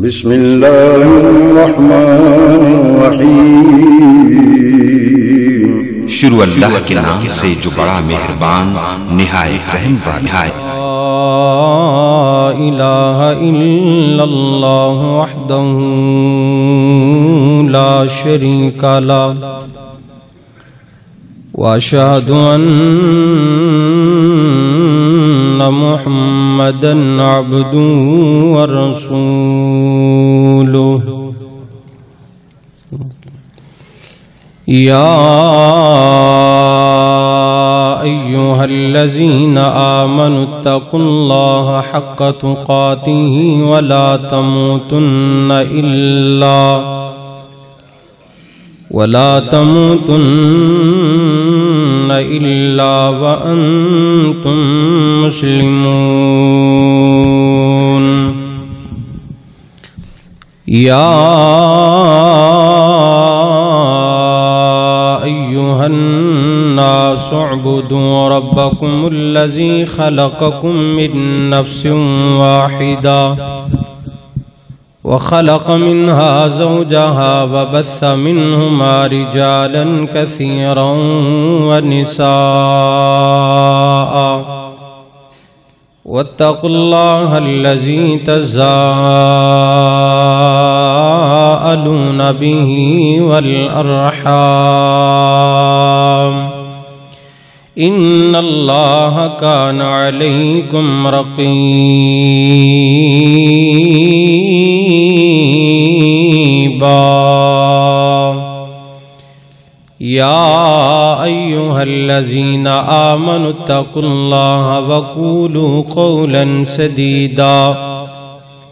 بسم اللہ الرحمن الرحیم شروع اللہ کے نام سے جو بڑا مہربان نہایت رحم والا ہے۔ لا الہ الا اللہ وحدہ لا شریک لہ واشہد ان محمدا عبدہ ورسولہ۔ یا أيها الذين آمنوا اتقوا الله حق تقاته ولا تموتن إلا وأنتم مسلمون۔ يا أيها الناس اعبدوا ربكم الذي خلقكم من نفس واحدة وخلق منها زوجها وبث منهما رجالا كثيرا ونساء واتقوا الله الذي تساءلون به والأرحام إن الله كان عليكم رقيبا۔ يا أيها الذين آمنوا اتقوا الله وقولوا قولا سديدا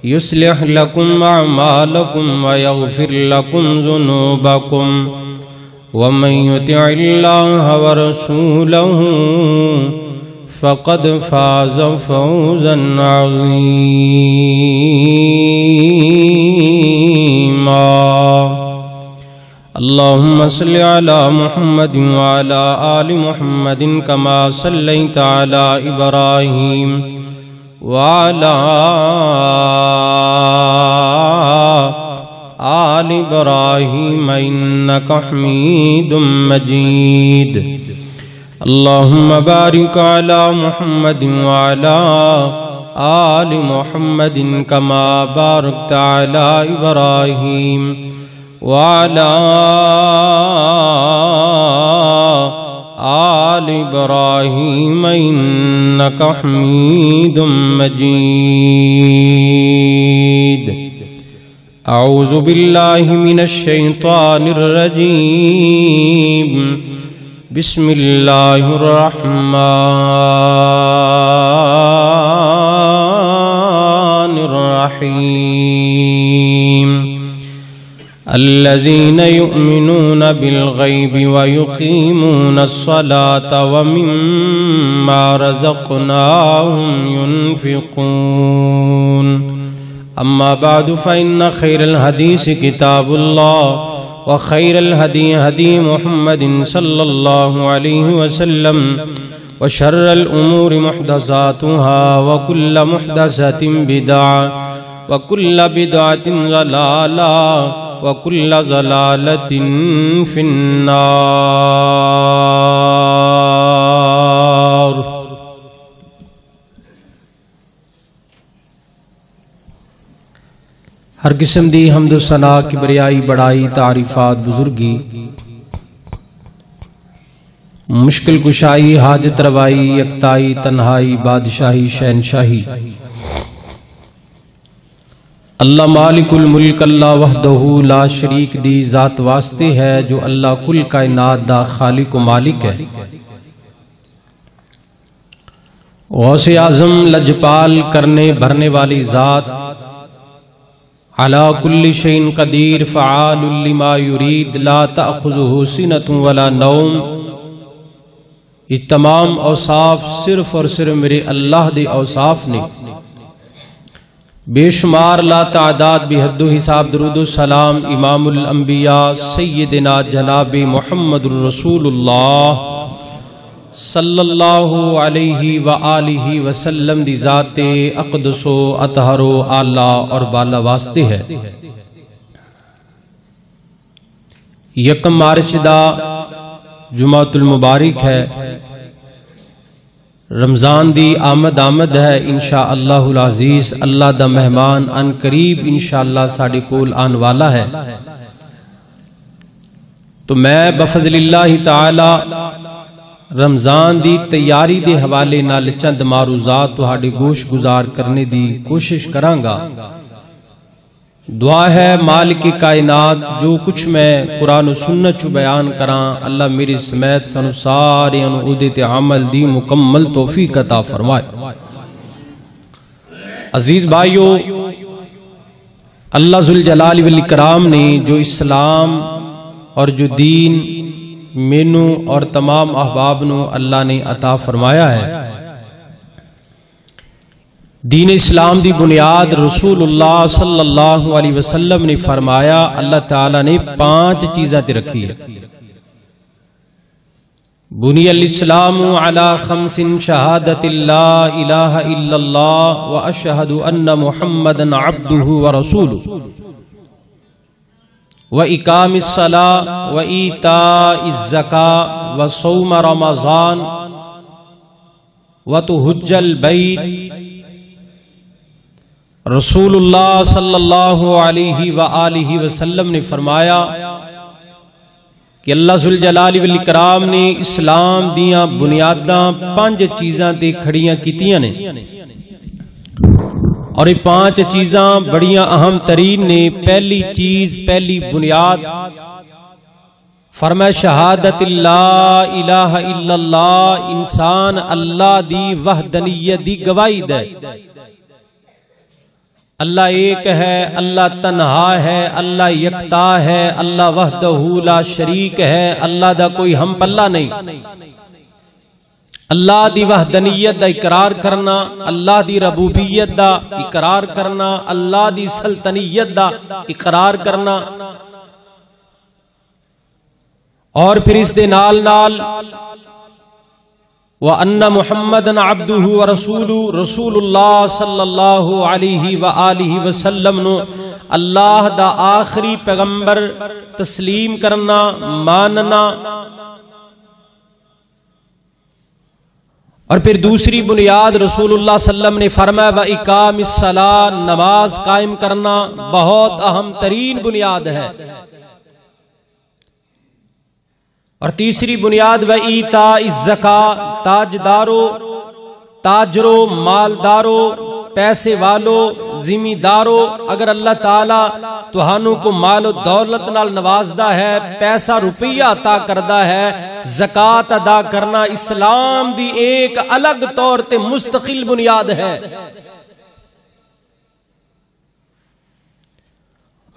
يصلح لكم أعمالكم ويغفر لكم ذنوبكم ومن يطع الله ورسوله فقد فاز فوزا عظيما۔ اللهم صل على محمد وعلى آل محمد كما صليت على إبراهيم وعلى آل إبراهيم إنك حميد مجيد۔ اللهم بارك على محمد وعلى آل محمد كما باركت على إبراهيم وعلى آل إبراهيم إنك حميد مجيد۔ أعوذ بالله من الشيطان الرجيم، بسم الله الرحمن الرحيم۔ الذين يؤمنون بالغيب ويقيمون الصلاة ومما رزقناهم ينفقون۔ أما بعد فإن خير الحديث كتاب الله وخير الهدي هدي محمد صلى الله عليه وسلم وشر الأمور محدثاتها وكل محدثة بدعة وكل بدعة ضلالة وكل ضلالة في النار۔ ہر قسم دی حمد و ثنا کبریائی بڑائی تعریفات بزرگی مشکل کشائی حاجت روائی یکتائی تنہائی بادشاہی شہنشاہی اللہ مالک الملک اللہ وحدہ لا شریک دی ذات واسطے ہے جو اللہ کل کائنات دا خالق و مالک ہے۔ غوث اعظم لجپال کرنے بھرنے والی ذات علی کل شیء قدیر فعال لما یرید لا تأخذہ سنۃ ولا نوم۔ یہ تمام اوصاف صرف اور صرف میرے اللہ دے اوصاف نے، بے شمار لا تعداد بے حد و حساب درود و سلام امام الانبیاء سیدنا جناب محمد الرسول اللہ صلی اللہ علیہ وآلہ وسلم دی ذات اقدس و اطہر و اعلی اور بالا واسطے ہے۔ یکم مارچ دا جمعۃ المبارک ہے، رمضان دی آمد ہے انشاءاللہ العزیز۔ اللہ دا مہمان ان قریب انشاءاللہ ساڑے کول آن والا ہے، تو میں بفضل اللہ تعالی رمضان دی تیاری دے حوالے نال چند معروضات تہاڈے گوش گزار کرنے دی کوشش کرانگا۔ دعا ہے مالک کائنات جو کچھ میں قرآن و سنت چو بیان کران، اللہ میری سمیت سنو سارے انعودت عمل دی مکمل توفیق عطا فرمائے۔ عزیز بھائیو، اللہ ذوالجلال والاکرام نے جو اسلام اور جو دین مینوں اور تمام احباب نو اللہ نے عطا فرمایا ہے، دین اسلام دی بنیاد رسول اللہ صلی اللہ علیہ وسلم نے فرمایا، اللہ تعالیٰ نے 5 چیزیں تے رکھی ہے۔ بنی الاسلام علی 5 شہادت لا الہ الا اللہ و اشہد ان محمدًا عبدہ و رسولہ و اقام الصلاة و ایتاء الزکاة و صوم رمضان و حج البیت۔ رسول اللہ صلی اللہ علیہ وآلہ وسلم نے فرمایا کہ اللہ ذوالجلال والاکرام نے اسلام دیاں بنیاداں 5 چیزاں تے کھڑیاں کیتیاں نے، اور یہ 5 چیزاں بڑیاں اہم ترین نے۔ پہلی چیز، پہلی بنیاد فرمایا شہادت لا الہ الا اللہ، انسان اللہ دی وحدانیت دی گواہی دے، اللہ ایک ہے، اللہ تنہا ہے، اللہ یکتا ہے، اللہ وحدہ لا شریک ہے، اللہ دا کوئی ہم پلہ نہیں۔ اللہ دی وحدانیت دا اقرار کرنا، اللہ دی ربوبیت دا اقرار کرنا، اللہ دی سلطنیت دا اقرار کرنا، اور پھر اس دے نال نال وَأَنَّ مُحَمَّدًا عَبْدُهُ وَرَسُولُهُ، رسول اللہ صلی اللہ علیہ وآلہ وسلم نو اللہ دا آخری پیغمبر تسلیم کرنا، ماننا۔ اور پھر دوسری بنیاد رسول اللہ صلی اللہ علیہ وسلم نے فرمایا وَإِقَامِ الصَّلَاةِ، نماز قائم کرنا بہت اہم ترین بنیاد ہے۔ اور تیسری بنیاد وَإِيتَاءِ الزَّكَاةِ، تاجرو، مالدارو، پیسے والو، زمیندارو، اگر اللہ تعالیٰ تہانوں کو مال و دولت نال نوازدہ ہے، پیسہ روپیہ عطا کردہ ہے، زکاة ادا کرنا اسلام دی ایک الگ طور تے مستقل بنیاد ہے۔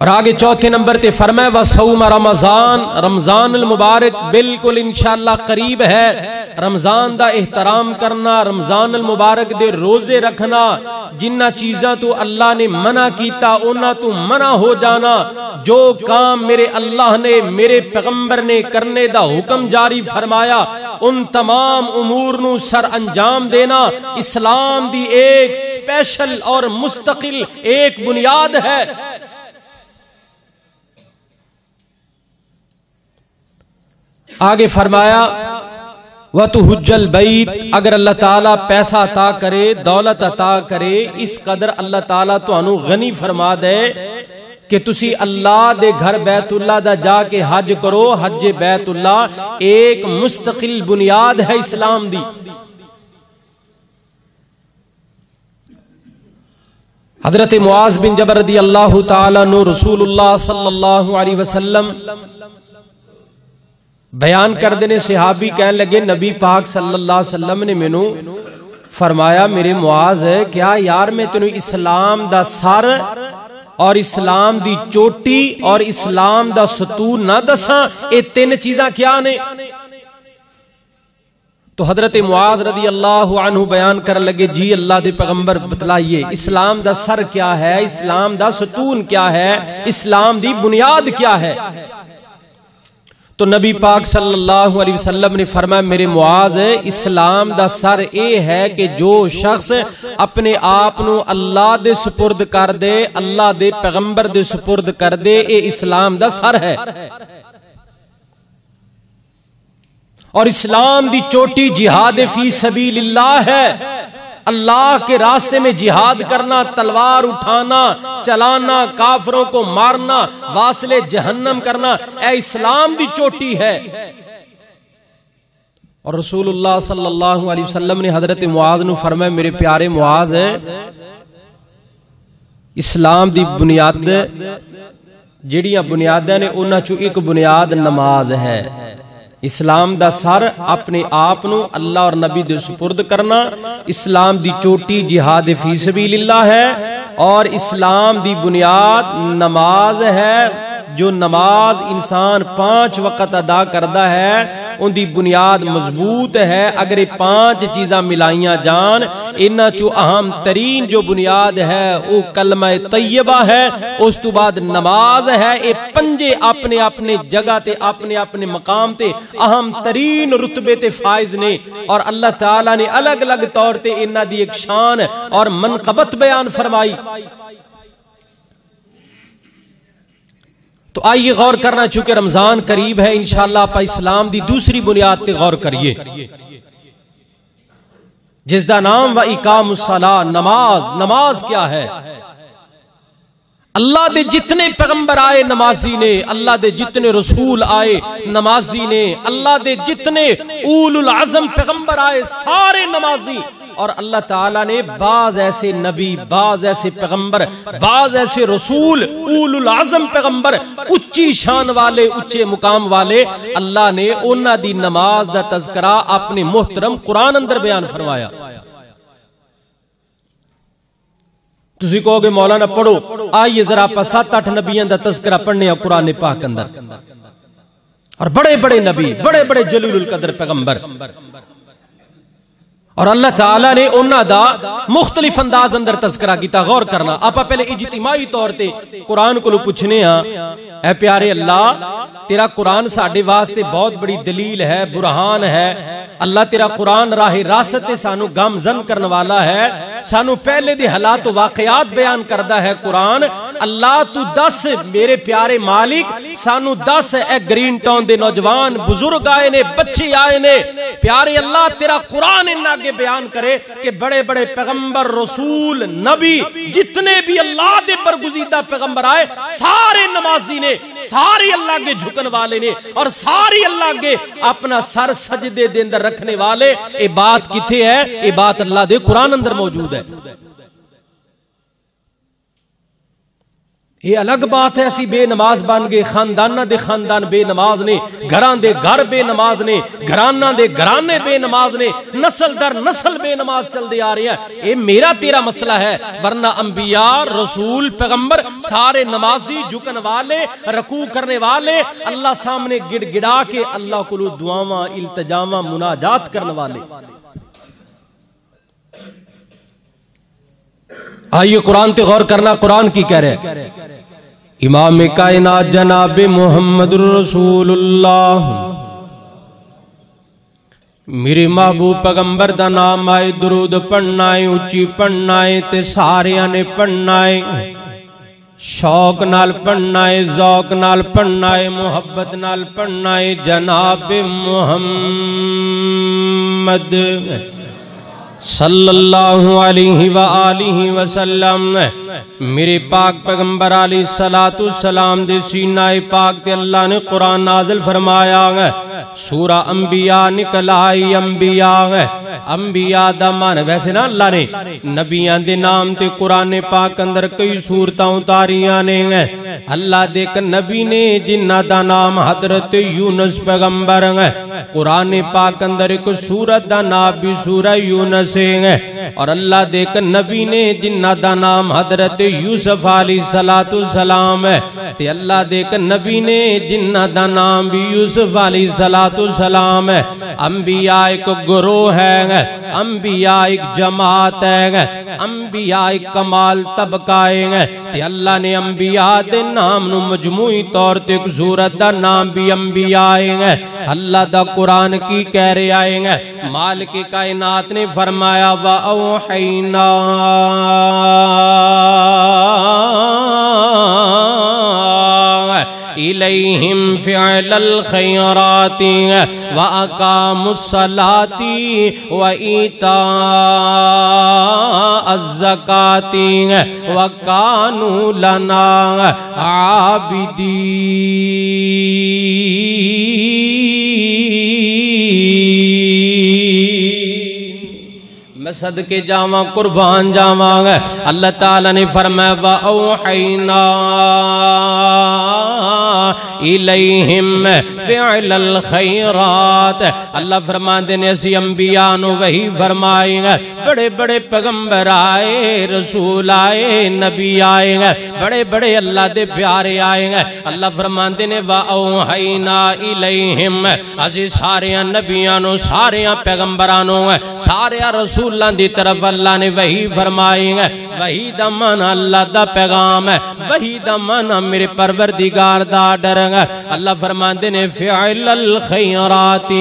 اور آگے چوتھے نمبر تے فرمائے وَصَوْمَ رمضان، رمضان المبارک بالکل انشاءاللہ قریب ہے۔ رمضان دا احترام کرنا، رمضان المبارک دے روزے رکھنا، جنہ چیزاں تو اللہ نے منع کیتا انہاں تو منع ہو جانا، جو کام میرے اللہ نے میرے پیغمبر نے کرنے دا حکم جاری فرمایا ان تمام امور نو سر انجام دینا اسلام دی ایک سپیشل اور مستقل ایک بنیاد ہے۔ آگے فرمایا وَتُحُجَّ الْبَيْتِ، اگر اللہ تعالیٰ پیسہ عطا کرے، دولت عطا کرے، اس قدر اللہ تعالیٰ تو انو غنی فرما دے کہ تسی اللہ دے گھر بیت اللہ دا جا کے حج کرو، حج بیت اللہ ایک مستقل بنیاد ہے اسلام دی۔ حضرت معاذ بن جبل رضی اللہ تعالیٰ نو رسول اللہ صلی اللہ علیہ وسلم بیان کر دینے صحابی کہنے لگے نبی پاک صلی اللہ علیہ وسلم نے مینوں فرمایا میرے معاذ ہے کیا یار میں تینوں اسلام دا سر اور اسلام دی چوٹی اور اسلام دا ستون نہ دساں، اے 3 چیزاں کیا نے؟ تو حضرت معاذ رضی اللہ عنہ بیان کر لگے جی اللہ دے پیغمبر بتلائیے اسلام دا سر کیا ہے، اسلام دا ستون کیا ہے، اسلام دی بنیاد کیا ہے؟ تو نبی پاک صلی اللہ علیہ وسلم نے فرمایا میرے معاذ اسلام دا سر اے ہے کہ جو شخص اپنے آپ نو اللہ دے سپرد کر دے، اللہ دے پیغمبر دے سپرد کر دے، اے اسلام دا سر ہے۔ اور اسلام دی چوٹی جہاد فی سبیل اللہ ہے، اللہ کے راستے میں جہاد کرنا، تلوار اٹھانا، چلانا، کافروں کو مارنا، واصل جہنم کرنا، اے اسلام دی چوٹی ہے۔ اور رسول اللہ صلی اللہ علیہ وسلم نے حضرت معاذ نو فرمایا میرے پیارے معاذ اسلام دی بنیاد جڑیاں بنیاداں نے انہاں چوں ایک بنیاد نماز ہے۔ اسلام دا سر اپنے آپ نو اللہ اور نبی دے سپرد کرنا، اسلام دی چوٹی جہاد فی سبیل اللہ ہے، اور اسلام دی بنیاد نماز ہے۔ جو نماز انسان 5 وقت ادا کردا ہے ان دی بنیاد مضبوط ہے۔ اگر یہ 5 چیزاں ملائیاں جان، انہاں چوں اہم ترین جو بنیاد ہے وہ کلمہ طیبہ ہے، اس تو بعد نماز ہے۔ یہ 5 اپنے اپنے جگہ تے اپنے اپنے مقام تے اہم ترین رتبے تے فائز نے، اور اللہ تعالیٰ نے الگ الگ طور تے انہاں دی ایک شان اور منقبت بیان فرمائی۔ تو آئیے غور کرنا، چونکہ رمضان قریب ہے، انشاءاللہ آپ اسلام دی دوسری بنیاد تے غور کریے جس دا نام و اقام الصلاۃ، نماز۔ نماز کیا ہے؟ اللہ دے جتنے پیغمبر آئے نمازی نے، اللہ دے جتنے رسول آئے نمازی نے، اللہ دے جتنے اول العزم پیغمبر آئے سارے نمازی، اور اللہ تعالیٰ نے بعض ایسے نبی، بعض ایسے پیغمبر، بعض ایسے رسول اول العزم پیغمبر، اچھی شان والے، اچھے مقام والے، اللہ نے انہاں دی نماز دا تذکرہ اپنے محترم قرآن اندر بیان فرمایا۔ تسی کہو گے مولانا پڑھو، آئیے ذرا آپ 7-8 نبیوں دا تذکرہ پڑھنے قرآن پاک اندر، اور بڑے بڑے نبی، بڑے بڑے جلیل القدر پیغمبر، اور اللہ تعالیٰ نے انہاں دا مختلف انداز اندر تذکرہ کیتا۔ غور کرنا، آپ پہلے اجتماعی طور تے قرآن کو پوچھنے ہاں، اے پیارے اللہ تیرا قرآن ساڈے واسطے بہت بڑی دلیل ہے، برہان ہے۔ اللہ تیرا قرآن راہ راست تے سانو گامزن کرنے والا ہے، سانو پہلے دے حالات و واقعات بیان کردا ہے قرآن۔ اللہ تو دس میرے پیارے مالک، سانو دس اے گرین ٹاؤن دے نوجوان بزرگ آئے نے، بچے آئے نے، پیارے اللہ تیرا قرآن ان آگے بیان کرے کہ بڑے بڑے پیغمبر، رسول، نبی، جتنے بھی اللہ دے برگزیدہ پیغمبر آئے سارے نمازی نے، سارے اللہ کے جھکن والے نے، اور سارے اللہ کے اپنا سر سجدے دے اندر رکھنے والے۔ اے بات کتے ہے؟ اے بات اللہ دے قرآن اندر موجود ہے۔ یہ الگ بات ہے اسی بے نماز بن گئے، خاندانہ دے خاندان بے نماز نے، گھران دے گھر بے نماز نے، گھرانہ دے گھرانے بے نماز نے، نسل در نسل بے نماز چل دے آ رہے ہیں۔ یہ میرا تیرا مسئلہ ہے، ورنہ انبیاء، رسول، پیغمبر سارے نمازی، جھکن والے، رکوع کرنے والے، اللہ سامنے گڑ گڑا کے اللہ کو دعاواں، التجاواں، مناجات کرنے والے۔ آئیے قرآن تے غور کرنا، قرآن کی کہہ رہے امام کائنات جناب محمد رسول اللہ، میرے محبوب پیغمبر دا نام آئے، درود پڑھنا ہے، اچھی پڑھنا ہے تے ساریاں نے پڑھنا ہے، شوق نال پڑھنا ہے، ذوق نال پڑھنا ہے، محبت نال پڑھنا ہے۔ جناب محمد صلی اللہ علیہ وآلہ وسلم، میرے پاک پیغمبر علیہ السلام دے سینہ پاک تے اللہ نے قرآن نازل فرمایا ہے۔ سورہ انبیاء نکلائی، انبیاء دا مان، ویسے نا اللہ نے نبیان دے نام تے قرآن پاک اندر کئی سورتاں اتاریاں نے۔ اللہ دے ایک نبی نے جنہ دا نام حضرت یونس پیغمبر ہے، قرآن پاک اندر ایک سورت دا نام بھی سورہ یونس ہے۔ اور اللہ دے ایک نبی نے جنہ دا نام حضرت یوسف علیہ السلام ہے تے اللہ دے ایک نبی نے جنہ دا نام بھی یوسف علیہ السلام ہے انبیاء ایک گروہ ہے انبیاء ایک جماعت ہے انبیاء ایک کمال طبقہ ہے تے اللہ نے انبیاء دے نام نو مجموعی طور تے ایک سورت دا نام بھی انبیاء ہے اللہ دا قرآن کی کہہ رہے آئے ہیں مالک کائنات نے فرمایا وَأَوْحَيْنَا إِلَيْهِمْ فِعْلَ الْخَيْرَاتِ وَأَقَامُوا الصَّلَاةِ وَإِيتَاءَ الزَّكَاةِ وَكَانُوا لَنَا عابدین۔ میں صدقے جاواں قربان جاواں اللہ تعالیٰ نے فرمایا وَأَوْحَيْنَا الیہم فعل الخیرات اللہ فرماتے ہیں اسی انبیاء نو وہی فرمائیں گے بڑے بڑے پیغمبر آئے رسول آئے نبی آئے گے بڑے بڑے اللہ دے پیارے آئے گے اللہ فرماتے ہیں وَأَوْحَيْنَا الیہم اسی سارے نبیاں نو سارے پیغمبراں نو سارے رسولاں دی طرف اللہ نے وہی فرمائیں گے وہی دا معنی اللہ دا پیغام ہے وہی دا معنی میرے پروردگار دا ڈر اللہ فرماندے نے فعل الخیرات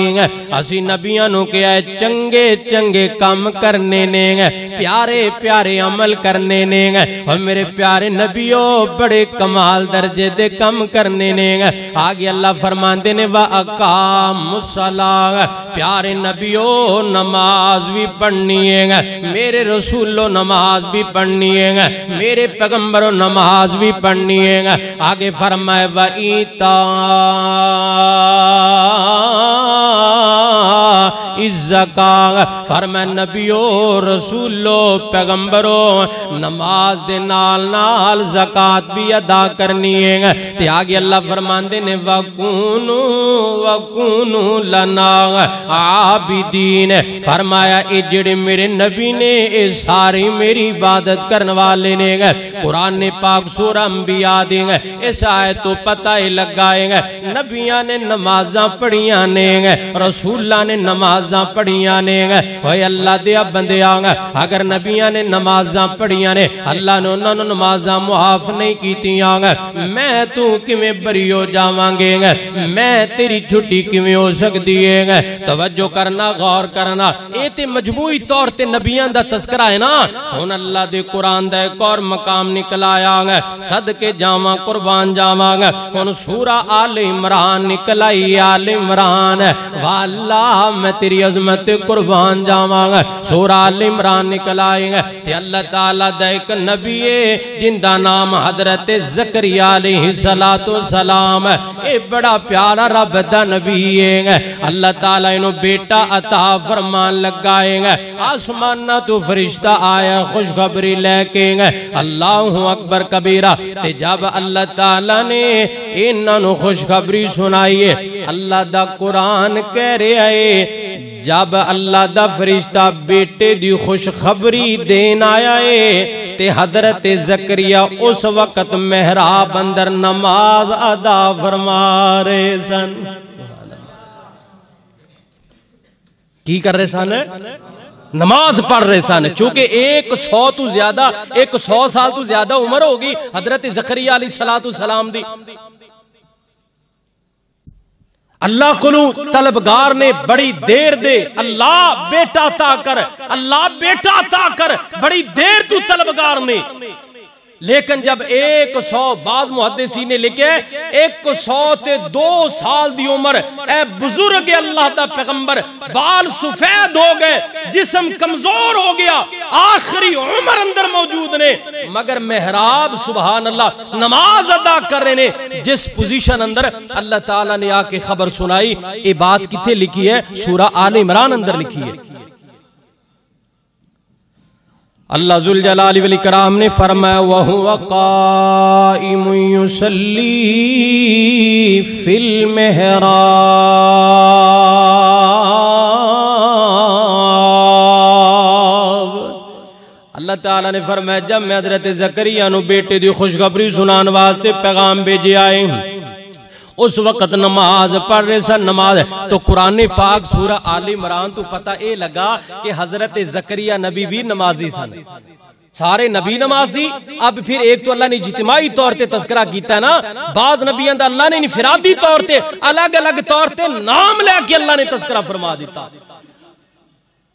اسی نبیاں نو کیا ہے چنگے چنگے کام کرنے نے پیارے پیارے عمل کرنے نے اور میرے پیارے نبیوں بڑے کمال درجے دے کام کرنے نے آگے اللہ فرماندے نے وَأَقَامُوا الصَّلَاةَ پیارے نبیوں نماز بھی پڑھنی ہے میرے رسولوں نماز بھی پڑھنی ہے میرے پیغمبروں نماز بھی پڑھنی ہے آگے فرمائے الزکاة فرمائے نبیو رسولو پیغمبرو نماز دے نال نال زکاة بھی ادا کرنی ہے تے آگے اللہ فرماندے نے وَكُونُوا لَنَا عَابِدِينَ فرمایا اے جڑے میرے نبی نے اے ساری میری عبادت کرنے والے نے قرآن نے پاک سورہ انبیاء دیں اس آیت تو پتہ ہی لگائیں گے نبیاں نے نمازاں پڑھیاں نے رسولاں نے نمازاں پڑھیاں نے اوے اللہ دیا بندیاں اگر نبیاں نے نمازاں پڑھیاں نے اللہ نے انہاں نوں نمازاں معاف نہیں کیتیاں میں تو کیویں بری ہو جاواں گے میں تیری چھٹی کیویں ہو سکدی ہے توجہ کرنا غور کرنا اے تے مجموعی طور تے نبیاں دا تذکرہ ہے نا ہن اللہ دے قرآن دا ایک اور مقام نکل آیا صدقے جاواں قربان جاواں ہن سورہ آل عمران نکل آئی آل عمران واللہ میں تیری عظمت قربان جاواں سورہ آل عمران نکل آئی تے اللہ تعالیٰ دا ایک نبی ہے جن دا نام حضرت زکریا علیہ السلام اے بڑا پیارا رب دا نبی ہے اللہ تعالیٰ انہوں بیٹا عطا فرمان لگائیں آسمان نہ تو فرشتہ آیا خوشخبری لے کے اللہ اکبر کبیرہ تے جب اللہ تعالیٰ نے انہوں خوشخبری سنائیے اللہ دا قرآن کہہ رہے آئے جب اللہ دا فرشتہ بیٹے دی خوشخبری دین آیا ہے تے حضرت زکریا اس وقت محراب اندر نماز ادا فرما رہے سن کی کر رہے سن نماز پڑھ رہے سن چونکہ 100 سال تو زیادہ عمر ہوگی حضرت زکریا علیہ السلام دی اللہ کلو طلبگار نے بڑی دیر دے اللہ بیٹا عطا کر بڑی دیر تو طلبگار نے لیکن جب 100 بعض محدثین نے لکھے 102 سال دی عمر اے بزرگ اللہ دا پیغمبر بال سفید ہو گئے جسم کمزور ہو گیا آخری عمر اندر موجود نے مگر محراب سبحان اللہ نماز ادا کر رہے نے جس پوزیشن اندر اللہ تعالیٰ نے آ کے خبر سنائی یہ بات کتنے لکھی ہے سورہ آل عمران اندر لکھی ہے اللہ ذوالجلال والاکرام نے فرمایا وَهُوَ قَائِمٌ يُصَلِّي فِي الْمِحْرَابِ تعالیٰ نے فرمایا جب میں حضرت زکریا نو بیٹے دی خوشخبری سنان واسطے پیغام بھیجے آئے اس وقت نماز پڑھ رہے سن نماز تو قرآن پاک سورہ آل عمران تو پتہ اے لگا کہ حضرت زکریا نبی بھی نمازی سن سارے نبی نمازی اب پھر ایک تو اللہ نے اجتماعی طور تے تذکرہ کیتا ہے نا بعض نبیوں دا اللہ نے انفرادی طور تے الگ الگ طور تے نام لے کے اللہ نے تذکرہ فرما دیتا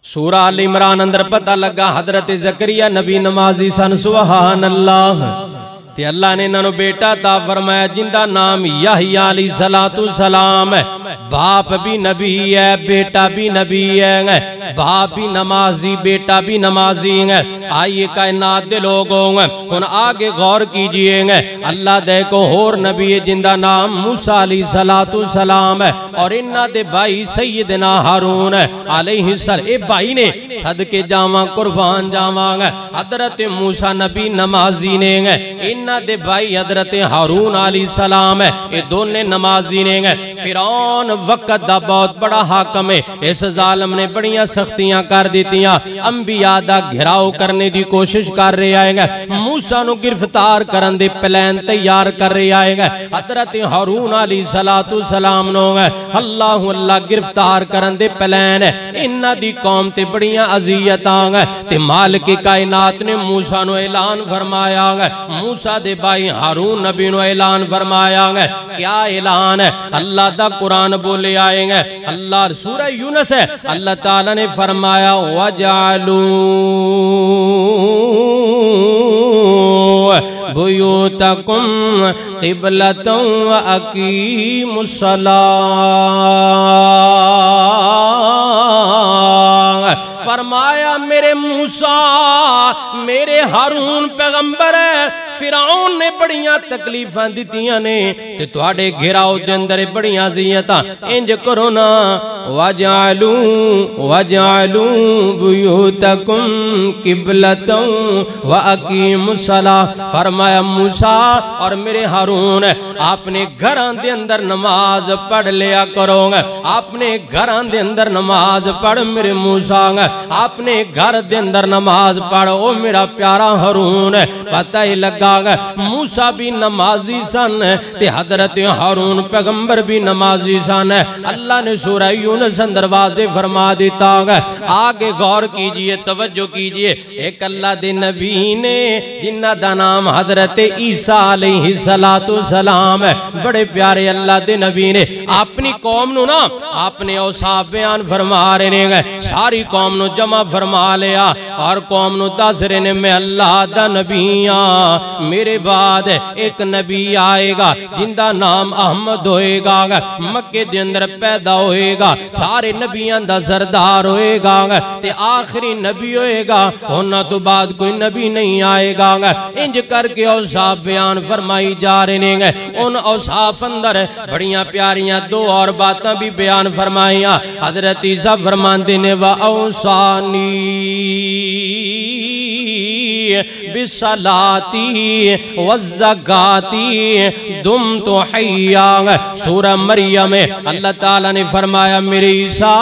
سورہ آل عمران اندر پتہ لگا حضرت زکریا نبی نمازی سن سبحان اللہ تے اللہ نے انہوں بیٹا عطا فرمایا جن دا نام یحییٰ علیہ السلام ہے باپ بھی نبی ہے بیٹا بھی نبی ہے باپ بھی نمازی بیٹا بھی نمازی ہے آئیے کائنات دے لوگوں ان آگے غور کیجئے اللہ دے کو اور نبی ہے جن دا نام موسیٰ علیہ السلام ہے اور انہاں دے بھائی سیدنا ہارون علیہ السلام اے بھائی نے صدقے جاواں قربان جاواں حضرت موسیٰ نبی نمازی نے انہاں دے بھائی حضرت ہارون علیہ السلام ہے یہ دونوں نمازی نے فرعون وقت دا بہت بڑا حاکم ہے اس ظالم نے بڑیاں سختیاں کر دیتیاں انبیاء دا گھراؤ کرنے دی کوشش کر رہے آئے گا موسیٰ نو گرفتار کرن دے پلان تیار کر رہے آئے گا حضرت ہارون علیہ السلام نو اللہ گرفتار کرن دے پلان انہاں دی قوم تے بڑیاں اذیتاں تے مالک کائنات نے موسیٰ نو اعلان فرمایا موسیٰ دے بھائی ہارون نبی نو اعلان فرمایا کیا اعلان ہے اللہ دا قرآن بولے آئیں گے اللہ سورہ یونس ہے اللہ تعالیٰ نے فرمایا وَجَعَلُوا بُيُوتَكُمْ قِبْلَةً وَأَقِيمُوا الصَّلَاةَ فرمایا میرے موسیٰ میرے ہارون پیغمبر ہے فرعون نے بڑیاں تکلیفاں دیتیاں نے تے تواڈے گھراؤ دے اندر بڑیاں اذیتاں انج کرو نا وَجَعَلُوا بُيُوتَكُمْ قِبْلَةً وَأَقِيمُوا الصَّلَاةَ فرمایا موسیٰ اور میرے ہارون اپنے گھراں دے اندر نماز پڑھ لیا کرو اپنے گھراں دے اندر نماز پڑھ میرے موسیٰ اپنے گھر دے اندر نماز پڑھ او میرا پیارا ہارون پتہ ہی لگا موسیٰ بھی نمازی سن تے حضرت ہارون پیغمبر بھی نمازی سن اللہ نے سورہ یونس اندر واضح فرما دیتا آگے غور کیجئے توجہ کیجئے ایک اللہ دے نبی نے جنہ دا نام حضرت عیسیٰ علیہ السلام بڑے پیارے اللہ دے نبی نے اپنی قوم نو نا اپنے اوصاف بیان فرما رہے ہیں ساری قوم نو جمع فرما لیا اور قوم نو دس رہے نے میں اللہ دا نبی ہاں میرے بعد ایک نبی آئے گا جن دا نام احمد ہوئے گا مکے دے اندر پیدا ہوئے گا سارے نبیاں دا سردار ہوئے گا تے آخری نبی ہوئے گا ہونا تو بعد کوئی نبی نہیں آئے گا انج کر کے اوصاف بیان فرمائی جا رہے ہیں ان اوصاف اندر بڑیاں پیاریاں دو اور باتاں بھی بیان فرمائیاں حضرت عیسیٰ فرماندے نے وَأَوْصَانِي بِالصَّلَاةِ وَالزَّكَاةِ دُمْتُ حَيًّا سورہ مریم اللہ تعالیٰ نے فرمایا میرے عیسیٰ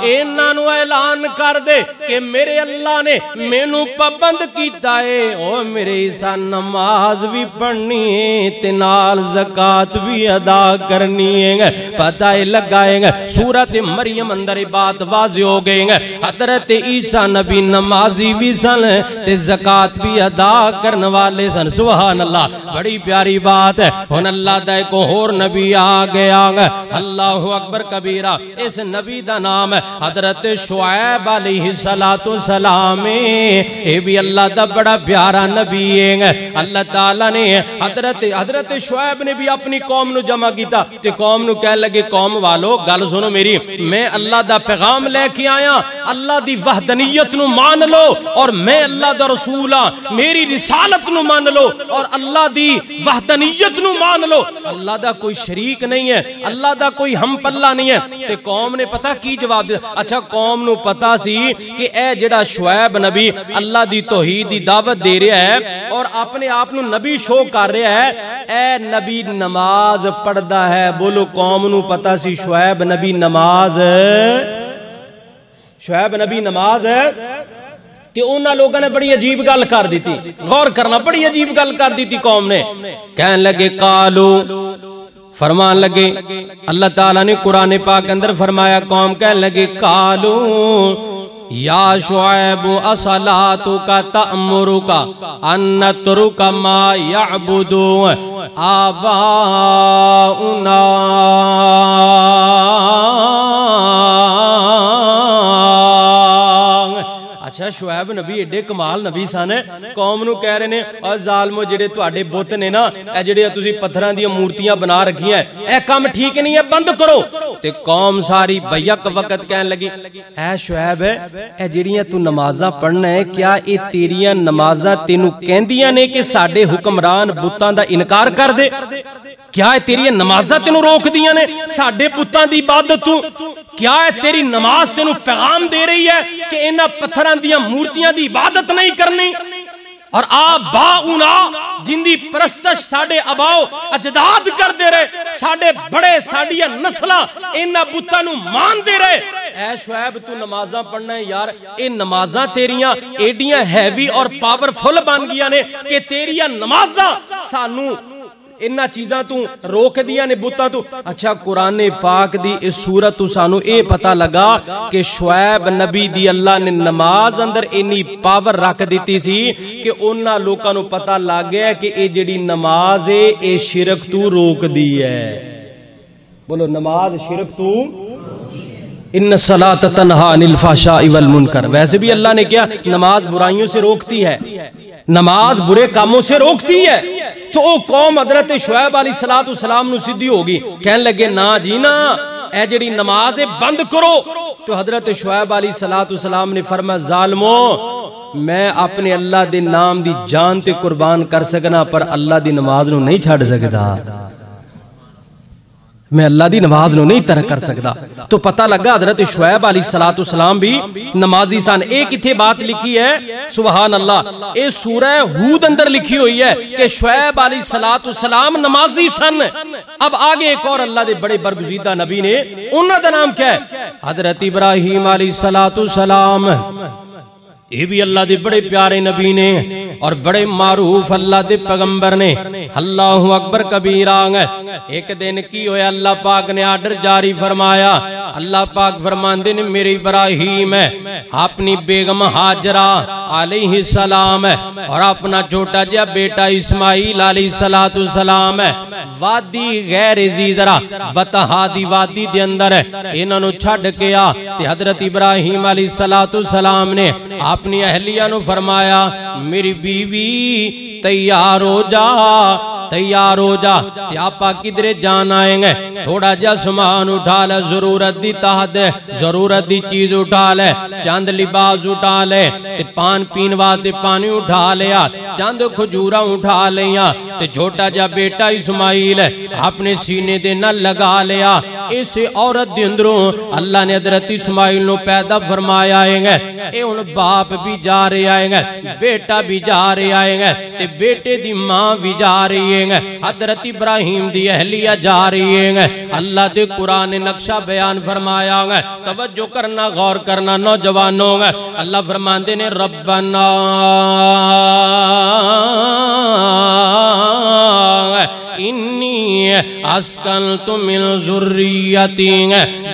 انہاں نو اعلان کر دے کہ میرے اللہ نے مینوں پابند کیتا ہے او میرے عیسیٰ نماز بھی پڑھنی ہے تے نال زکات بھی ادا کرنی ہے پتہ لگائیں گے سورۃ مریم اندر بات واضح ہو گئی ہے حضرت عیسیٰ نبی نمازی بھی سن تے زکات بھی ادا کرنے والے سن سبحان اللہ بڑی پیاری بات ہے ہن اللہ دا ایک اور نبی آ گیا اللہ اکبر کبیرہ اس نبی دا نام ہے حضرت شعیب علیہ السلام اے بھی اللہ دا بڑا پیارا نبی ہے اللہ تعالیٰ نے حضرت شعیب نے بھی اپنی قوم نو جمع کیتا تے قوم نو کہہ لگے قوم والو گل سنو میری میں اللہ دا پیغام لے کے آیا اللہ دی وحدانیت نو مان لو اور میں اللہ دا رسول ہاں میری رسالت نو مان لو اور اللہ دی وحدانیت نو مان لو اللہ دا کوئی شریک نہیں ہے اللہ دا کوئی ہم پلہ نہیں ہے تے قوم نے پتہ کی جواب دیا اچھا قوم نو پتہ سی کہ اے جڑا شعیب نبی اللہ دی توحید دی دعوت دے رہا ہے اور اپنے آپ نو نبی شو کر رہا ہے اے نبی نماز پڑھدا ہے بولو قوم نو پتہ سی شعیب نبی نماز تے انہاں لوگوں نے بڑی عجیب گل کر دیتی، غور کرنا، بڑی عجیب گل کر دیتی قوم نے. کہنے لگے قالو، فرمان لگے اللہ تعالیٰ نے قرآن پاک اندر فرمایا، قوم کہنے لگے قالو یا شعیب اصلاتک تأمرک ان نترک ما یعبد آباؤنا. اچھا شعیب نبی ایڈے کمال نبی سن، قوم نو کہہ رہے نے اور ظالمو جڑے تواڈے بت نے نا، اے جڑے تسی پتھراں دی مورتیاں بنا رکھیاں اے کام ٹھیک نہیں ہے، بند کرو. تے قوم ساری بیک وقت کہن لگی اے شعیب اے جڑیاں تو نمازاں پڑھنا ہے، کیا اے تیریاں نمازاں تینوں کہندیاں نے کہ ساڈے حکمران بتاں دا انکار کر دے؟ کیا ہے تیری نمازاں تینوں روک دیاں نے ساڈے بتاں دی عبادت تو؟ کیا ہے تیری نماز تینوں پیغام دے رہی ہے کہ انہاں پتھراں دیاں مورتیاں دی عبادت نہیں کرنی؟ اور آباؤنا جن دی پرستش ساڈے آباؤ اجداد کر دے رہے، ساڈے بڑے ساڈیاں نسلاں انہاں بتاں نوں مان دے رہے. اے شعیب تو نمازاں پڑھنا ہے یار، اے نمازاں تیریاں ایڈیاں ہیوی اور پاورفل بن گیا نے کہ تیریاں نمازاں سانوں انہاں چیزاں تو روک دیاں نے بتاں تو. اچھا قرآن پاک دی اس سورت تو سانو اے پتہ لگا کہ شعیب نبی دی اللہ نے نماز اندر انی پاور رکھ دیتی سی کہ انہاں لوکاں نو پتہ لگ گیا کہ اے جڑی نماز ہے اے شرک تو روک دی ہے. بولو نماز شرک تو، ان الصلاۃ تنہا عن الفحشاء والمنکر. ویسے بھی اللہ نے کیا نماز برائیوں سے روکتی ہے، نماز برے کاموں سے روکتی ہے. تو او قوم حضرت شعیب علیہ السلام نو سیدھی ہوگی، کہنے لگے نا جی نا اے جڑی نماز ہے بند کرو. تو حضرت شعیب علیہ السلام نے فرمایا ظالمو میں اپنے اللہ دے نام دی جان تے قربان کر سکنا پر اللہ دی نماز نو نہیں چھڑ سکدا، میں اللہ دی نماز نو نہیں ترک کر سکدا. تو پتہ لگا حضرت شعیب علیہ السلام بھی نمازی سن. ایک اتھے بات لکھی ہے سبحان اللہ، اے سورہ ہود اندر لکھی ہوئی ہے کہ شعیب علیہ السلام نمازی سن. اب آگے ایک اور اللہ دے بڑے برگزیدہ نبی نے، انہاں دا نام کیا ہے؟ حضرت ابراہیم علیہ السلام. یہ بھی اللہ دے بڑے پیارے نبی نے اور بڑے معروف اللہ دے پیغمبر نے. اللہ اکبر کبیرہ. ایک دن کی ہویا اللہ پاک نے آرڈر جاری فرمایا. اللہ پاک فرماندے نے میرے ابراہیم اپنی بیگم ہاجرہ علیہ السلام اور اپنا چھوٹا جا بیٹا اسماعیل علیہ السلام وادی غیر زیزرہ بتہا دی وادی دے اندر انہوں نے چھڑ کے آ. حضرت ابراہیم علیہ السلام نے اپنی اہلیہ نو فرمایا میری بیوی تیار ہو جا، تیار ہو جا. آپا کدھر جان آئیں گے؟ تھوڑا جا سامان اٹھا لے، ضرورت دی تحت ضرورت دی چیز اٹھا لے، چند لباس اٹھا لے، پان پین واسطے پانی اٹھا لیا، چند کھجورا اٹھا لیا. چھوٹا جا بیٹا اسماعیل اپنے سینے دے نہ لگا لیا. اس عورت دے اندروں اللہ نے حضرت اسماعیل نو پیدا فرمایا آئیں گے. اے ان باپ بھی جا رہے آئیں گے، بیٹا بھی جا رہے آئیں گے، تے بیٹے دی ماں بھی جا رہی ہے، حضرت ابراہیم دی اہلیہ جا رہی ہے. اللہ دے قرآن نے نقشہ بیان فرمایا ہے، توجہ کرنا غور کرنا نوجوانوں. اللہ فرماندے نے ربنا انی اسکنت من ذریتی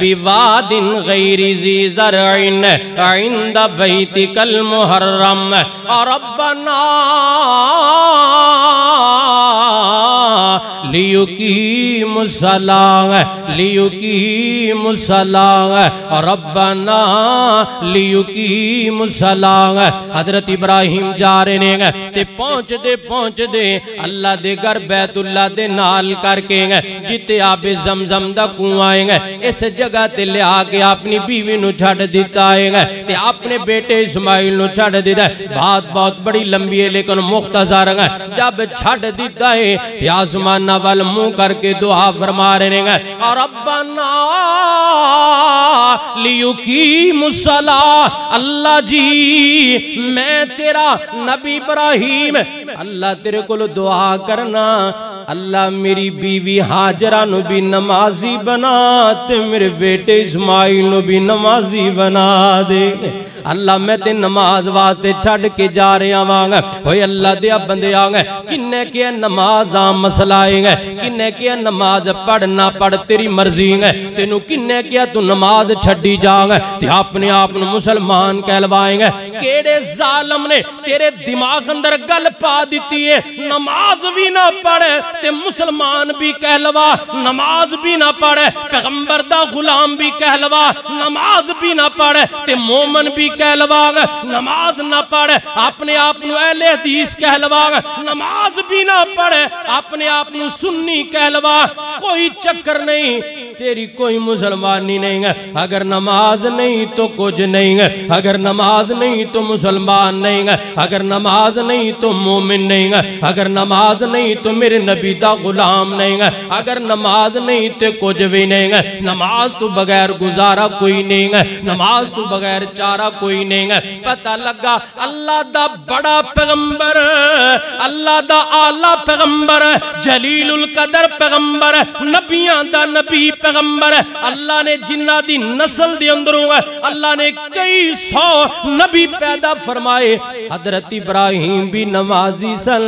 بواد غیر ذی زرع عند بیتک المحرم ربنا لیقیم الصلاۃ لیقیم الصلاۃ ربنا لیقیم الصلاۃ. حضرت ابراہیم جا رہے ہیں تے پہنچ دے اللہ دے گھر بیت اللہ دے نال کر کے جتے آب زمزم دا کنواں آئے اس جگہ تے لیا کے اپنی بیوی نو چھڑ دیتا ہے تے اپنے بیٹے اسماعیل نو چھڑ دیتا ہے. بات بہت بڑی لمبی ہے لیکن مختصر ہے. جب چھڑ دیتا ہے تے آسمان وال منہ کر کے دعا فرما رہے ہیں ربنا لیقیم الصلاۃ. اللہ جی میں تیرا نبی ابراہیم اللہ تیرے کو دعا کرنا اللہ میری بیوی ہاجرہ نو بھی نمازی بنا تے میرے بیٹے اسماعیل نو بھی نمازی بنا دے. اللہ میں تے نماز واسطے چھڑ کے جا رہے آواں ہوئے اللہ دیا بندے آگے کنے کیا نماز مسئلہ آئے گے کنے کیا نماز پڑھنا پڑھ تیری مرضی ہے تینو کنے کیا تو نماز چھڑی جاؤں تے اپنے آپ مسلمان کہلوائیں گے کیڑے ظالم نے تیرے دماغ اندر گل پا دیتی ہے نماز بھی نہ پڑھے تے مسلمان بھی کہلوا نماز بھی نہ پڑھے پیغمبر دا غلام بھی کہلوا نماز بھی نہ پڑھے تے مومن بھی کہلوا نماز نہ پڑھے اپنے آپ اہل حدیث کہلوا نماز بھی نہ پڑھے اپنے آپ سنی کہلوا کوئی چکر نہیں تیری کوئی مسلمانی نہیں ہے اگر نماز نہیں تو کچھ نہیں ہے اگر نماز نہیں تو مسلمان نہیں ہے اگر نماز نہیں تو مومن نہیں ہے اگر نماز نہیں تو میرے نبی دا غلام نہیں ہے اگر نماز نہیں تو کچھ بھی نہیں ہے نماز تو بغیر گزارا کوئی نہیں ہے نماز تو بغیر چارہ کوئی نہیں ہے پتہ لگا اللہ دا بڑا پیغمبر اللہ دا اعلیٰ پیغمبر جلیل القدر پیغمبر نبیاں دا نبی پیغمبر اللہ نے جنہ دی نسل دی اندروں اللہ نے کئی سو نبی پیدا فرمائے حضرت ابراہیم بھی نمازی سن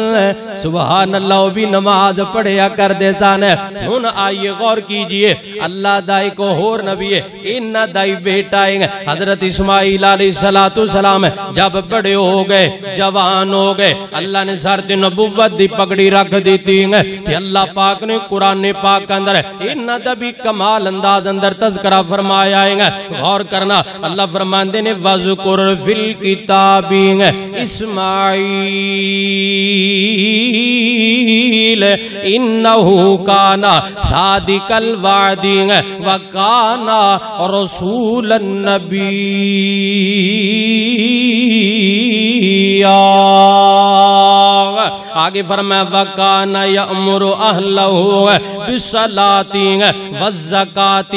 سبحان اللہ بھی نماز پڑھیا کر دے سن ہن آئیے غور کیجئے اللہ دا ایک اور نبی ہے انہ دائی بیٹا ہے حضرت اسماعیل علیہ السلام جب بڑے ہو گئے جوان ہو گئے اللہ نے سر تے نبوت دی پگڑی رکھ دیتی ہے کہ اللہ پاک نے قرآن پاک اندر انہ دا بھی کمال انداز اندر تذکرہ فرمایا ہے غور کرنا اللہ فرماندے نے وَذْكُرْ فِي الْكِتَابِ اسماعیل انہو کانا صادق الوعد وکانا رسول النبی آگے فرمایا وَكَانَ يَأْمُرُ أَهْلَهُ بِالصَّلَاةِ وَالزَّكَاةِ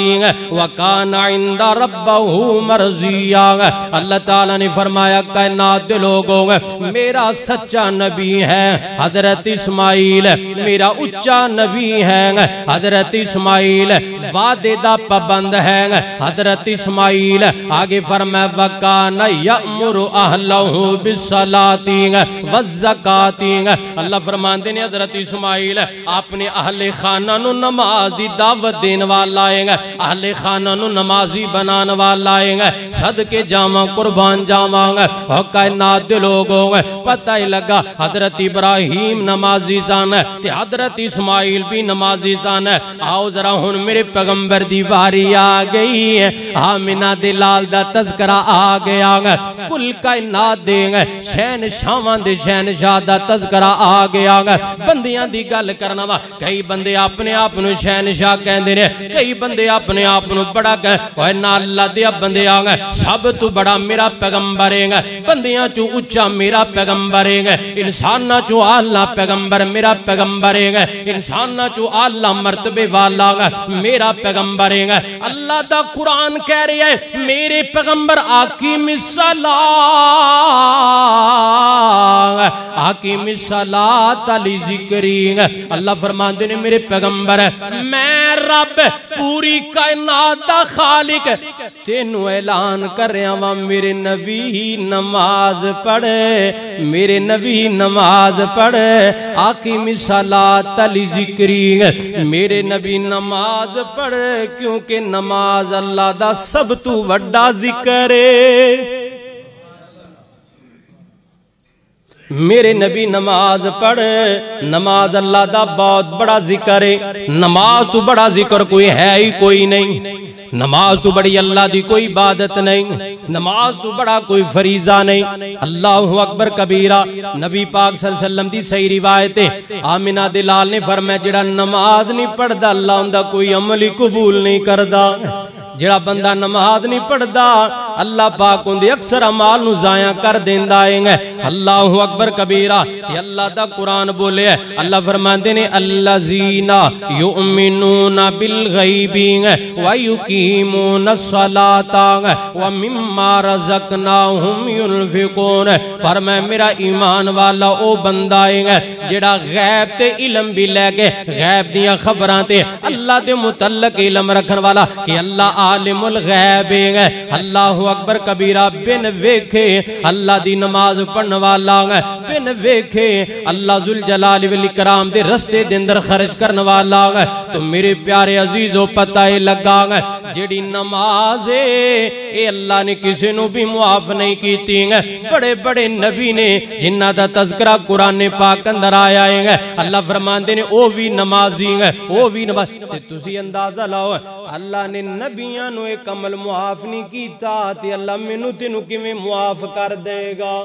وَكَانَ عِندَ رَبَّهُ مَرْضِيًّا اللہ تعالیٰ نے فرمایا کائنات دے لوگوں میرا سچا نبی ہے حضرت اسماعیل میرا اچا نبی ہے حضرت اسماعیل وعدے دا پابند ہے حضرت اسماعیل آگے فرمایا وَكَانَ يَأْمُرُ أَهْلَهُ بِالصَّلَاةِ وَالزَّكَاةِ اللہ فرماندے نے حضرت اسماعیل اپنے اہل خانہ نو نماز دی دعوت دین والا آئیں گے اہل خانہ نو نمازی بنان والا آئیں گے صدقے جاواں قربان جاواں گے اور کائنات دے لوگوں گے پتہ ہی لگا حضرت ابراہیم نمازی سان ہے تے حضرت اسماعیل بھی نمازی سان ہے آؤ ذرا ہن میرے پیغمبر دی باری آ گئی ہے آمینہ دلال دا تذکرہ آ گیا گا کل کائنات دیں گے شہنشاواں دے شہنشاہ دا تذکرہ آ گیا گا بندیاں دی گل کرنا وا کئی بندے اپنے آپ نو شہنشاہ کہندے نے کئی بندے اپنے آپ نو بڑا اوے نا اللہ دے بندے آ گئے سب تو بڑا میرا پیغمبر ہے بندیاں چوں اونچا میرا پیغمبر ہے انساناں چوں اعلی پیغمبر میرا پیغمبر ہے انساناں چوں اعلی مرتبے والا میرا پیغمبر ہے اللہ دا قرآن کہہ رہا ہے میرے پیغمبر اقیم الصلاۃ اقیم الصلاۃ لذکری اللہ فرماندے نے میرے پیغمبر میں رب پوری کائنات دا خالق تینوں اعلان کر رہا ہاں میرے نبی نماز پڑھے میرے نبی نماز پڑھے اقیم الصلاۃ لذکری میرے نبی نماز پڑھے کیونکہ نماز اللہ دا سب تو وڈا ذکر ہے میرے نبی نماز پڑھے نماز اللہ دا بہت بڑا ذکر ہے نماز تو بڑا ذکر کوئی ہے ہی کوئی نہیں نماز تو بڑی اللہ دی کوئی عبادت نہیں نماز تو بڑا کوئی فریضہ نہیں اللہ اکبر کبیرہ نبی پاک صلی اللہ علیہ وسلم دی صحیح روایت ہے آمینہ دلال نے فرمایا جڑا نماز نہیں پڑھدا اللہ اوندا کوئی عمل ہی قبول نہیں کردا جڑا بندہ نماز نہیں پڑھدا اللہ پاک اندے اکثر اعمال نو ضائع کر دیندا ہے اللہ اکبر کبیرہ تے اللہ دا قرآن بولے اللہ فرماندے نے الذین یؤمنون بالغیب ویقیمون الصلاۃ ومما رزقناہم ینفقون فرمایا میرا ایمان والا او بندہ ہے جڑا غیب تے علم بھی لے کے غیب دیاں خبراں تے اللہ دے متعلق علم رکھن والا کہ اللہ عالم الغیب ہے اللہ اکبر کبیرہ بن ویکھے اللہ دی نماز پڑھن والا بن ویکھے اللہ ذوالجلال والاکرام دے رستے دے اندر خرچ کرن والا تو میرے پیارے عزیزو پتہ ہے لگا جیڑی نماز ہے اے اللہ نے کسی نو بھی معاف نہیں کیتی بڑے بڑے نبی نے جنہ دا تذکرہ قرآن پاک اندر آیا ہے اللہ فرماندے نے او بھی نمازی او بھی نماز تے تسی اندازہ لاؤ اللہ نے نبیاں نو ایک عمل معاف نہیں کیتا تے اللہ مینوں تینوں کیویں معاف کر دے گا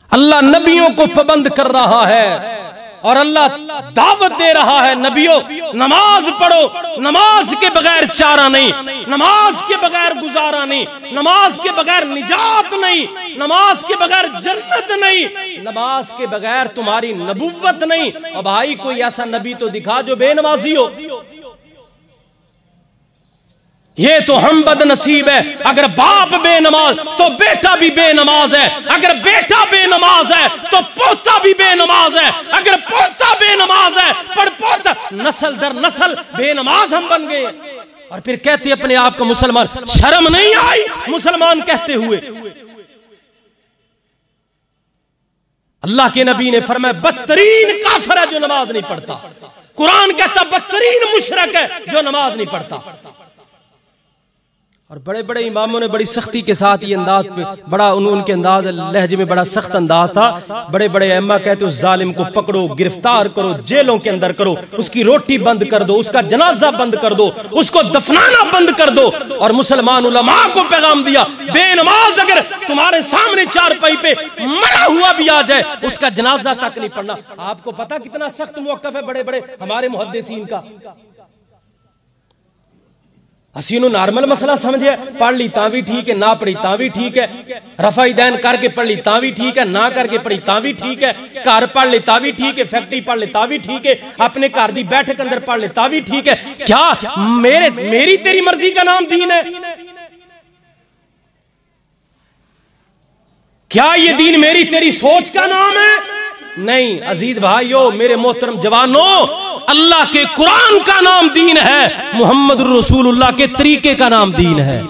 اللہ نبیوں کو پابند کر رہا ہے اور اللہ دعوت دے رہا ہے نبیوں نماز پڑھو نماز کے بغیر چارہ نہیں نماز کے بغیر گزارا نہیں نماز کے بغیر نجات نہیں نماز کے بغیر جنت نہیں نماز کے بغیر تمہاری نبوت نہیں اور بھائی کوئی ایسا نبی تو دکھا جو بے نمازی ہو یہ تو ہم بد نصیب ہے اگر باپ بے نماز تو بیٹا بھی بے نماز ہے اگر بیٹا بے نماز ہے تو پوتا بھی بے نماز ہے اگر پوتا بے نماز ہے پڑ پوتا نسل در نسل بے نماز ہم بن گئے اور پھر کہتے اپنے آپ کو مسلمان شرم نہیں آئی مسلمان کہتے ہوئے اللہ کے نبی نے فرمایا بدترین کافر ہے جو نماز نہیں پڑھتا قرآن کہتا بدترین مشرک ہے جو نماز نہیں پڑھتا اور بڑے بڑے اماموں نے بڑی سختی کے ساتھ یہ انداز پہ بڑا ان کے انداز لہجے میں بڑا سخت انداز تھا بڑے بڑے ائمہ کہتے اس ظالم کو پکڑو گرفتار کرو جیلوں کے اندر کرو اس کی روٹی بند کر دو اس کا جنازہ بند کر دو اس کو دفنانا بند کر دو اور مسلمان علماء کو پیغام دیا بے نماز اگر تمہارے سامنے چارپائی پہ مرا ہوا بھی آ جائے اس کا جنازہ تک نہیں پڑھنا آپ کو پتا کتنا سخت موقف ہے بڑے بڑے ہمارے محدثین کا اسینو نارمل مسئلہ سمجھے پڑھ لی تاں بھی ٹھیک ہے نہ پڑھی تاں بھی ٹھیک ہے رفع دین کر کے پڑھ لی تاں بھی ٹھیک ہے نہ کر کے پڑھی تاں بھی ٹھیک ہے گھر پڑھ لی تاں بھی ٹھیک ہے فیکٹری پڑھ لی تاں بھی ٹھیک ہے اپنے گھر دی بیٹھک اندر پڑھ لی تاں بھی ٹھیک ہے کیا میری تیری مرضی کا نام دین ہے کیا یہ دین میری تیری سوچ کا نام ہے نہیں عزیز بھائیو میرے محترم جوانوں اللہ کے قرآن کا نام دین ہے محمد رسول اللہ کے طریقے کا نام دین ہے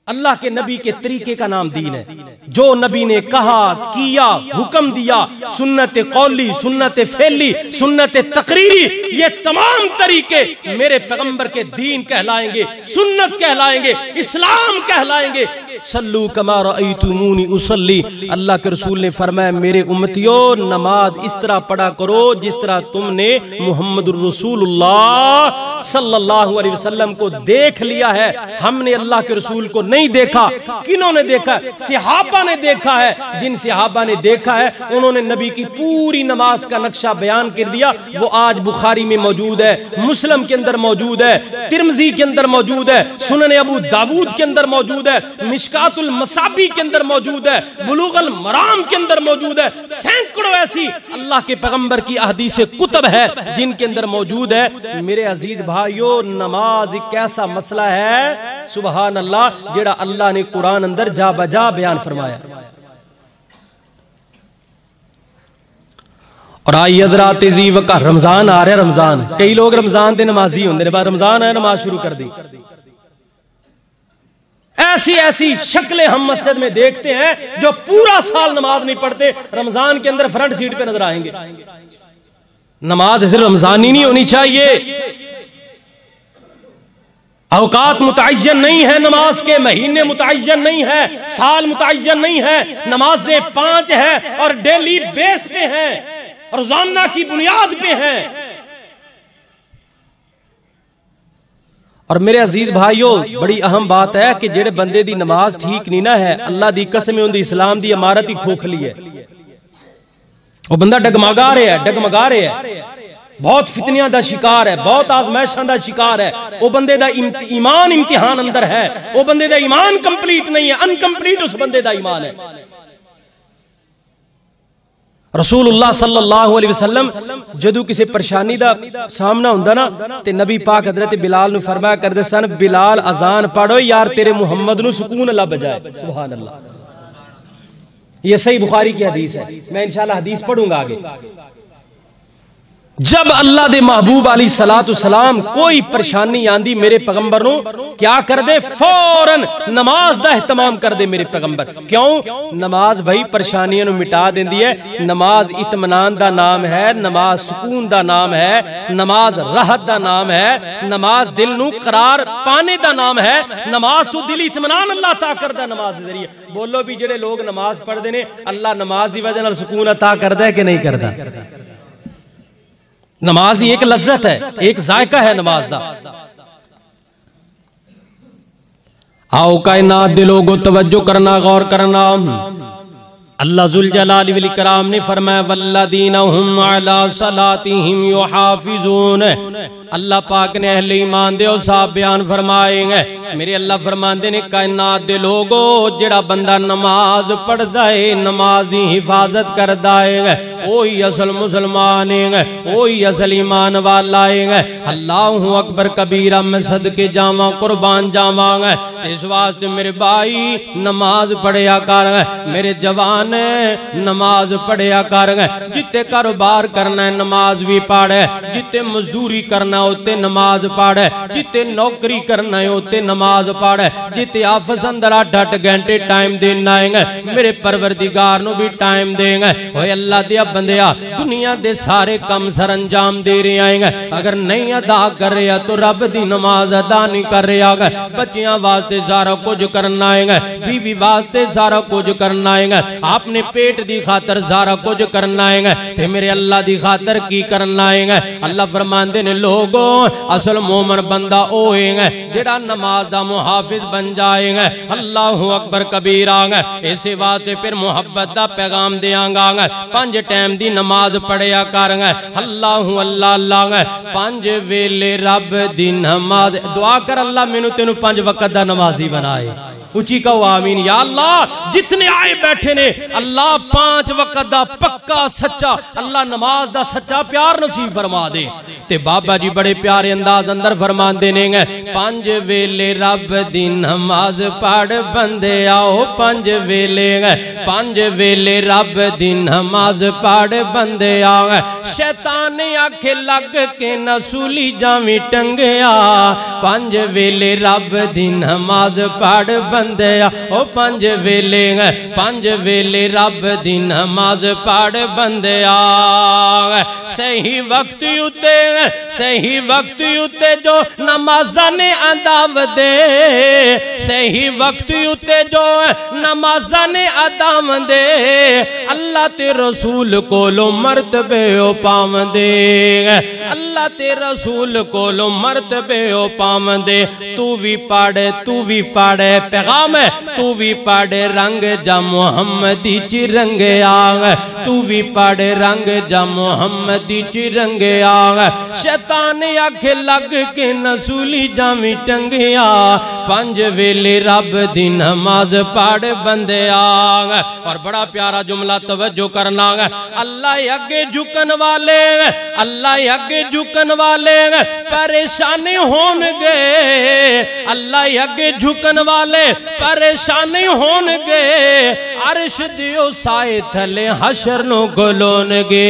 اللہ کے نبی کے طریقے کا نام دین ہے جو نبی نے کہا کیا حکم دیا سنت قولی سنت فعلی سنت تقریری یہ تمام طریقے میرے پیغمبر کے دین کہلائیں گے سنت کہلائیں گے اسلام کہلائیں گے صلو کما رأیتمونی اصلی اللہ کے رسول نے فرمایا میرے امتیوں نماز اس طرح پڑھا کرو جس طرح تم نے محمد الرسول اللہ صلی اللہ علیہ وسلم کو دیکھ لیا ہے ہم نے اللہ کے رسول کو نہیں دیکھا کنہوں نے دیکھا ہے صحابہ نے دیکھا ہے جن صحابہ نے دیکھا ہے انہوں نے نبی کی پوری نماز کا نقشہ بیان کر دیا وہ آج بخاری میں موجود ہے مسلم کے اندر موجود ہے ترمذی کے اندر موجود ہے سنن ابو داود کے اندر موجود ہے مشکات المصابی کے اندر موجود ہے بلوغ المرام کے اندر موجود ہے سینکڑوں ایسی اللہ کے پیغمبر کی احادیث کتب ہے جن کے اندر موجود ہے میرے عزیز بھائیو نماز ایک ایسا مسئلہ ہے سبحان اللہ جڑا اللہ نے قرآن اندر جا بجا بیان فرمایا اور آئی حضرات زی وقت رمضان آ رہا ہے رمضان کئی لوگ رمضان دے نمازی ہوندے نے بعد رمضان ہے نماز شروع کر دی ایسی شکلیں ہم مسجد میں دیکھتے ہیں جو پورا سال نماز نہیں پڑھتے رمضان کے اندر فرنٹ سیٹ پہ نظر آئیں گے نماز صرف رمضانی نہیں ہونی چاہیے اوقات متعین نہیں ہے نماز کے مہینے متعین نہیں ہے سال متعین نہیں ہے نمازیں 5 ہیں اور ڈیلی بیس پہ ہیں روزانہ کی بنیاد پہ ہیں اور میرے عزیز بھائیو بڑی اہم بات ہے کہ جڑے بندے دی نماز ٹھیک نہیں نہ ہے اللہ دی قسم ان دی اسلام دی عمارت ہی کھوکھلی ہے وہ بندہ ڈگمگا رہے ہے بہت فتنیاں دا شکار ہے بہت آزمائشاں دا شکار ہے وہ بندے دا ایمان امتحان اندر ہے وہ بندے دا ایمان کمپلیٹ نہیں ہے انکمپلیٹ اس بندے دا ایمان ہے رسول اللہ صلی اللہ علیہ وسلم جدو کسی پریشانی دا سامنا ہوندا نا تے نبی پاک حضرت بلال نو فرمایا کردے سن بلال اذان پڑھو یار تیرے محمد نو سکون اللہ بجائے سبحان اللہ یہ صحیح بخاری کی حدیث ہے میں انشاءاللہ حدیث پڑھوں گا آگے جب اللہ دے محبوب علیہ السلام کوئی پریشانی آندی میرے پیغمبر نو کیا کر دے؟ فوراً نماز دا اہتمام کر دے میرے پیغمبر. کیوں؟ نماز بھائی پریشانیاں نو مٹا دیندی ہے. نماز اطمینان دا نام ہے، نماز سکون دا نام ہے، نماز راحت دا نام ہے، نماز دل نو قرار پانے دا نام ہے. نماز تو دلی اطمینان اللہ عطا کردا نماز دے ذریعے. بولو بھی جڑے لوگ نماز پڑھ دے نے اللہ نماز دی وجہ نال سکون عطا کردا ہے کہ نہیں کردا؟ نماز ایک لذت ہے، ایک ذائقہ ہے نماز دا. آؤ کائنات دے لوگوں توجہ کرنا، غور کرنا. اللہ ذوالجلال والاکرام نے فرمایا والذین هم علی صلاتهم یحافظون. اللہ پاک نے اہل ایمان دے صاحب بیان فرمائے گے. میرے اللہ فرماندے نے کائنات دے لوگو جڑا بندہ نماز پڑھدا ہے، نماز دی حفاظت کردا ہے، وہی اصل مسلمان ہے، وہی اصل ایمان والا ہے. اللہ اکبر کبیرہ. میں صدقے جاواں، قربان جاواں. اس واسطے میرے بھائی نماز پڑھیا کر، میرے جوان نماز پڑھیا کر. جتے کاروبار کرنا ہے نماز بھی پڑھ، جتے مزدوری کرنا ہوتے نماز پڑھ، جتے نوکری کرنا ہے ہوتے نماز پڑھ، جتے آفس اندر 8 گھنٹے ٹائم دینا ہے میرے پروردگار نو بھی ٹائم دیں گے. اوے اللہ دیا بندیا دنیا دے سارے کم سر انجام دے رہے آئیں گے، اگر نہیں ادا کر رہا تو رب دی نماز ادا نہیں کر رہا گا. بچیاں واسطے سارا کچھ کرنا ہے گا، بیوی واسطے سارا کچھ کرنا ہے گا، اپنے پیٹ دی خاطر سارا کچھ کرنا ہے گا، تے میرے اللہ دی خاطر کی کرنا ہے گا. اللہ فرماندے نے لوگوں اصل مومن بندہ ہوئے گا جڑا نماز دا محافظ بن جائے گا. اللہ اکبر کبیرہ. اسی واسطے پھر محبت دا پیغام دیاں گا. 5 ٹائم دی نماز پڑھیا کر. اللہ اللہ اللہ 5 ویلے رب دی نماز. دعا کر اللہ مینوں تینوں 5 وقت دا نمازی بنائے. اچھی کہو آمین. یا اللہ جتنے آئے بیٹھے نے اللہ 5 وقت دا پکا سچا اللہ نماز دا سچا پیار نصیب فرما دے. تے بابا جی بڑے پیارے انداز اندر فرما دینے گے 5 ویلے رب دی نماز پڑھ بندے آؤ. 5 ویلے 5 ویلے رب دی نماز پڑھ بندے آؤ. شیطان آکھے لگ کے نسولی جامی ٹنگیا. 5 ویلے رب دی نماز پڑھ بندے آؤ. 5 ویلے 5 ویلے رب دی نماز پڑھ بندے آؤ. صحیح وقت اتے صحیح وقت اتے جو نمازاں نے اداو دے. صحیح وقت اتے جو نمازاں نے اداو دے. اللہ تے رسول کولو مرتبے او پاو دے. اللہ تے رسول کولو مرتبے او پاو دے. تو بھی پڑھے تو بھی پڑھے پیغام ہے. تو بھی پڑھے رنگ جا محمدی چی رنگ آگ. تو بھی پڑھے رنگ جا محمدی چی رنگ آگ. شیطان آکھے لگ کے نسولی جامی ٹنگیا. 5 ویلے رب دی نماز پڑھ بندے آگ. اور بڑا پیارا جملہ توجہ کرنا گا. اللہ اگے جھکن والے اللہ اگے جھکن والے پریشانی ہون گے. اللہ اگے جھکن والے پریشانی ہون گے. عرش دیو سائے تھلے حشر نو کھلون گے.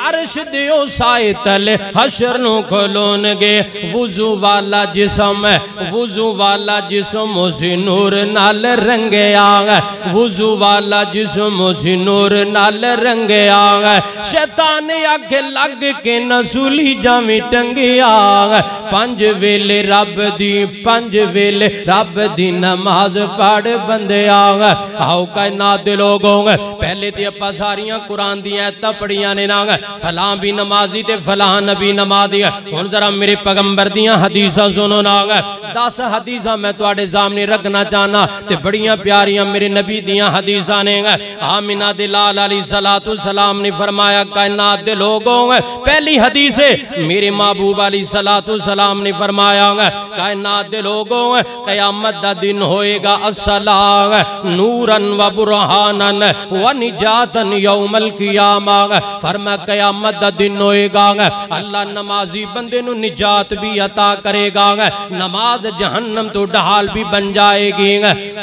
عرش دیو سائے تھلے حشر نو کھلون گے. وضو والا جسم وضو والا جسم اسی نور نال رنگے آگا. وضو والا جسم اسی نور نال رنگے آگا. شیطان آکھے لگ کے نسولی جامی ٹنگی آگا. 5 ویلے رب دی 5 ویلے رب دی نماز پڑھ بندے آگا. آؤ کائنات دے لوگوں پہلے تے اپا ساریاں قرآن دی ایتاں پڑھیاں نے نا فلاں بھی نمازی تے فلاں نبی نمازی. ہن ذرا میرے پیغمبر دیاں حدیثاں سنو نا. 10 حدیثاں میں تواڈے سامنے رکھنا چاہنا تے بڑیاں پیاریاں میرے نبی دیاں حدیثاں نے. آمینہ دے لال علیہ السلام نے فرمایا کائنات دے لوگوں پہلی حدیث ہے میرے محبوب علیہ السلام نے فرمایا کائنات دے لوگوں قیامت دا دن دن ہوئے گا الصلاۃ نورن و برہانن و نجاتن یوم القیامہ فرمایا قیامت دا دن ہوئے گا اللہ نمازی بندے نو نجات بھی عطا کرے گا نماز جہنم تو ڈھال بھی بن جائے گی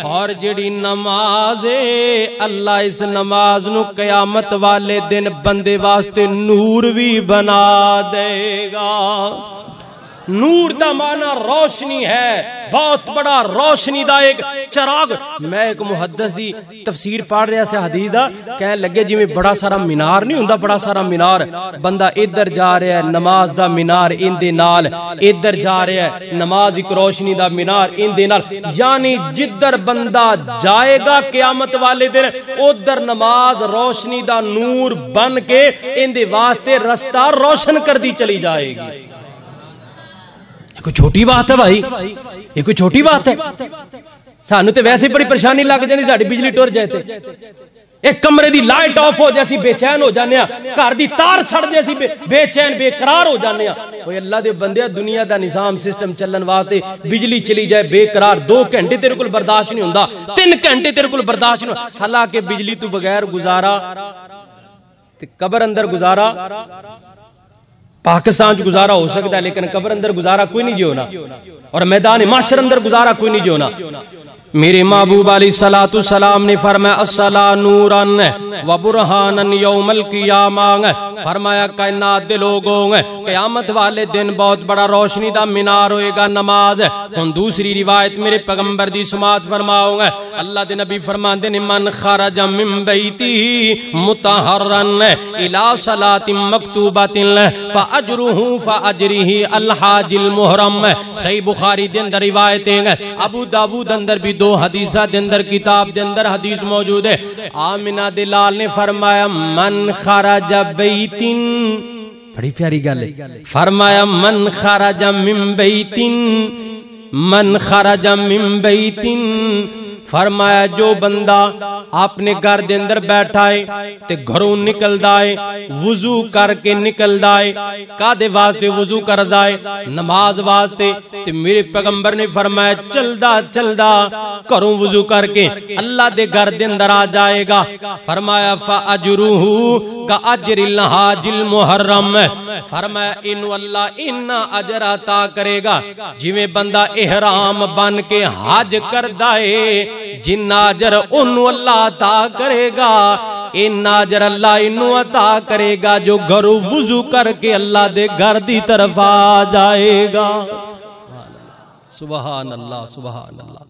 اور جڑی نماز ہے اللہ اس نماز نو قیامت والے دن بندے واسطے نور بھی بنا دے گا نور دا معنی روشنی ہے بہت بڑا روشنی دا ایک چراغ میں ایک محدث دی تفسیر پڑھ رہا سے حدیث دا کہنے لگے جی میں بڑا سارا مینار نہیں ہوندا بڑا سارا مینار بندہ ادھر جا رہا ہے نماز دا مینار ان دے نال ادھر جا رہا ہے نماز ایک روشنی دا مینار ان دے نال یعنی جدھر بندہ جائے گا قیامت والے دن ادھر نماز روشنی دا نور بن کے ان دے واسطے رستہ روشن کر دی چلی جائے گی کوئی چھوٹی بات ہے بھائی یہ کوئی چھوٹی بات ہے سانو تے ویسے بڑی پریشانی لگ جاندی ساڈی بجلی ٹر جائے تے ایک کمرے دی لائٹ آف ہو جیسی بے چین ہو جانے گھر دی تار سڑ جیسی بے چین بے قرار ہو جانے اوے اللہ دے بندے دنیا دا نظام سسٹم چلن واسطے بجلی چلی جائے بے قرار 2 گھنٹے تیرے کول برداشت نہیں ہوندا 3 گھنٹے تیرے کول برداشت نہیں حالانکہ بجلی تو بغیر گزارا تے قبر اندر گزارا پاکستان چ گزارا ہو سکتا ہے لیکن قبر اندر گزارا کوئی نہیں جو ہونا اور میدان محشر اندر گزارا کوئی نہیں جو ہونا میرے محبوب علیہ الصلوۃ والسلام نے فرمایا الصلاۃ نورن و برہانن یوم القیامہ فرمایا کائنات دے لوگوں قیامت والے دن بہت بڑا روشنی دا مینار ہوئے گا نماز ہن دوسری روایت میرے پیغمبر دی سماعت فرماؤ اللہ دے نبی فرماندے نے من خرج من بیتی مطہرن الی صلاۃ مکتوبۃ فاجرہ فاجرہ الحاج المحرم صحیح بخاری دے اندر روایتیں ابو داؤد اندر بھی 2 حدیثہ دے اندر کتاب دے اندر حدیث موجود ہے آمنہ دلال نے فرمایا من خرج بیتن بڑی پیاری گل ہے فرمایا من خرج من بیتن من خرج من بیتن فرمایا جو بندہ اپنے گھر دے اندر بیٹھا ہے تے گھروں نکل دائے وضو کر کے نکل دائے کادے واسطے وضو کر دائے نماز واسطے تے میرے پیغمبر نے فرمایا چل دا گھروں وضو کر کے اللہ دے گھر دے اندر آ جائے گا فرمایا فاجرہ کا اجر الحاج المحرم فرمایا انو اللہ انہا اجر عطا کرے گا جویں بندہ احرام بن کے حج کر دائے جن اجر انو اللہ عطا کرے گا ان اجر اللہ انو عطا کرے گا جو گھروں وضو کر کے اللہ دے گھر دی طرف آ جائے گا سبحان اللہ سبحان اللہ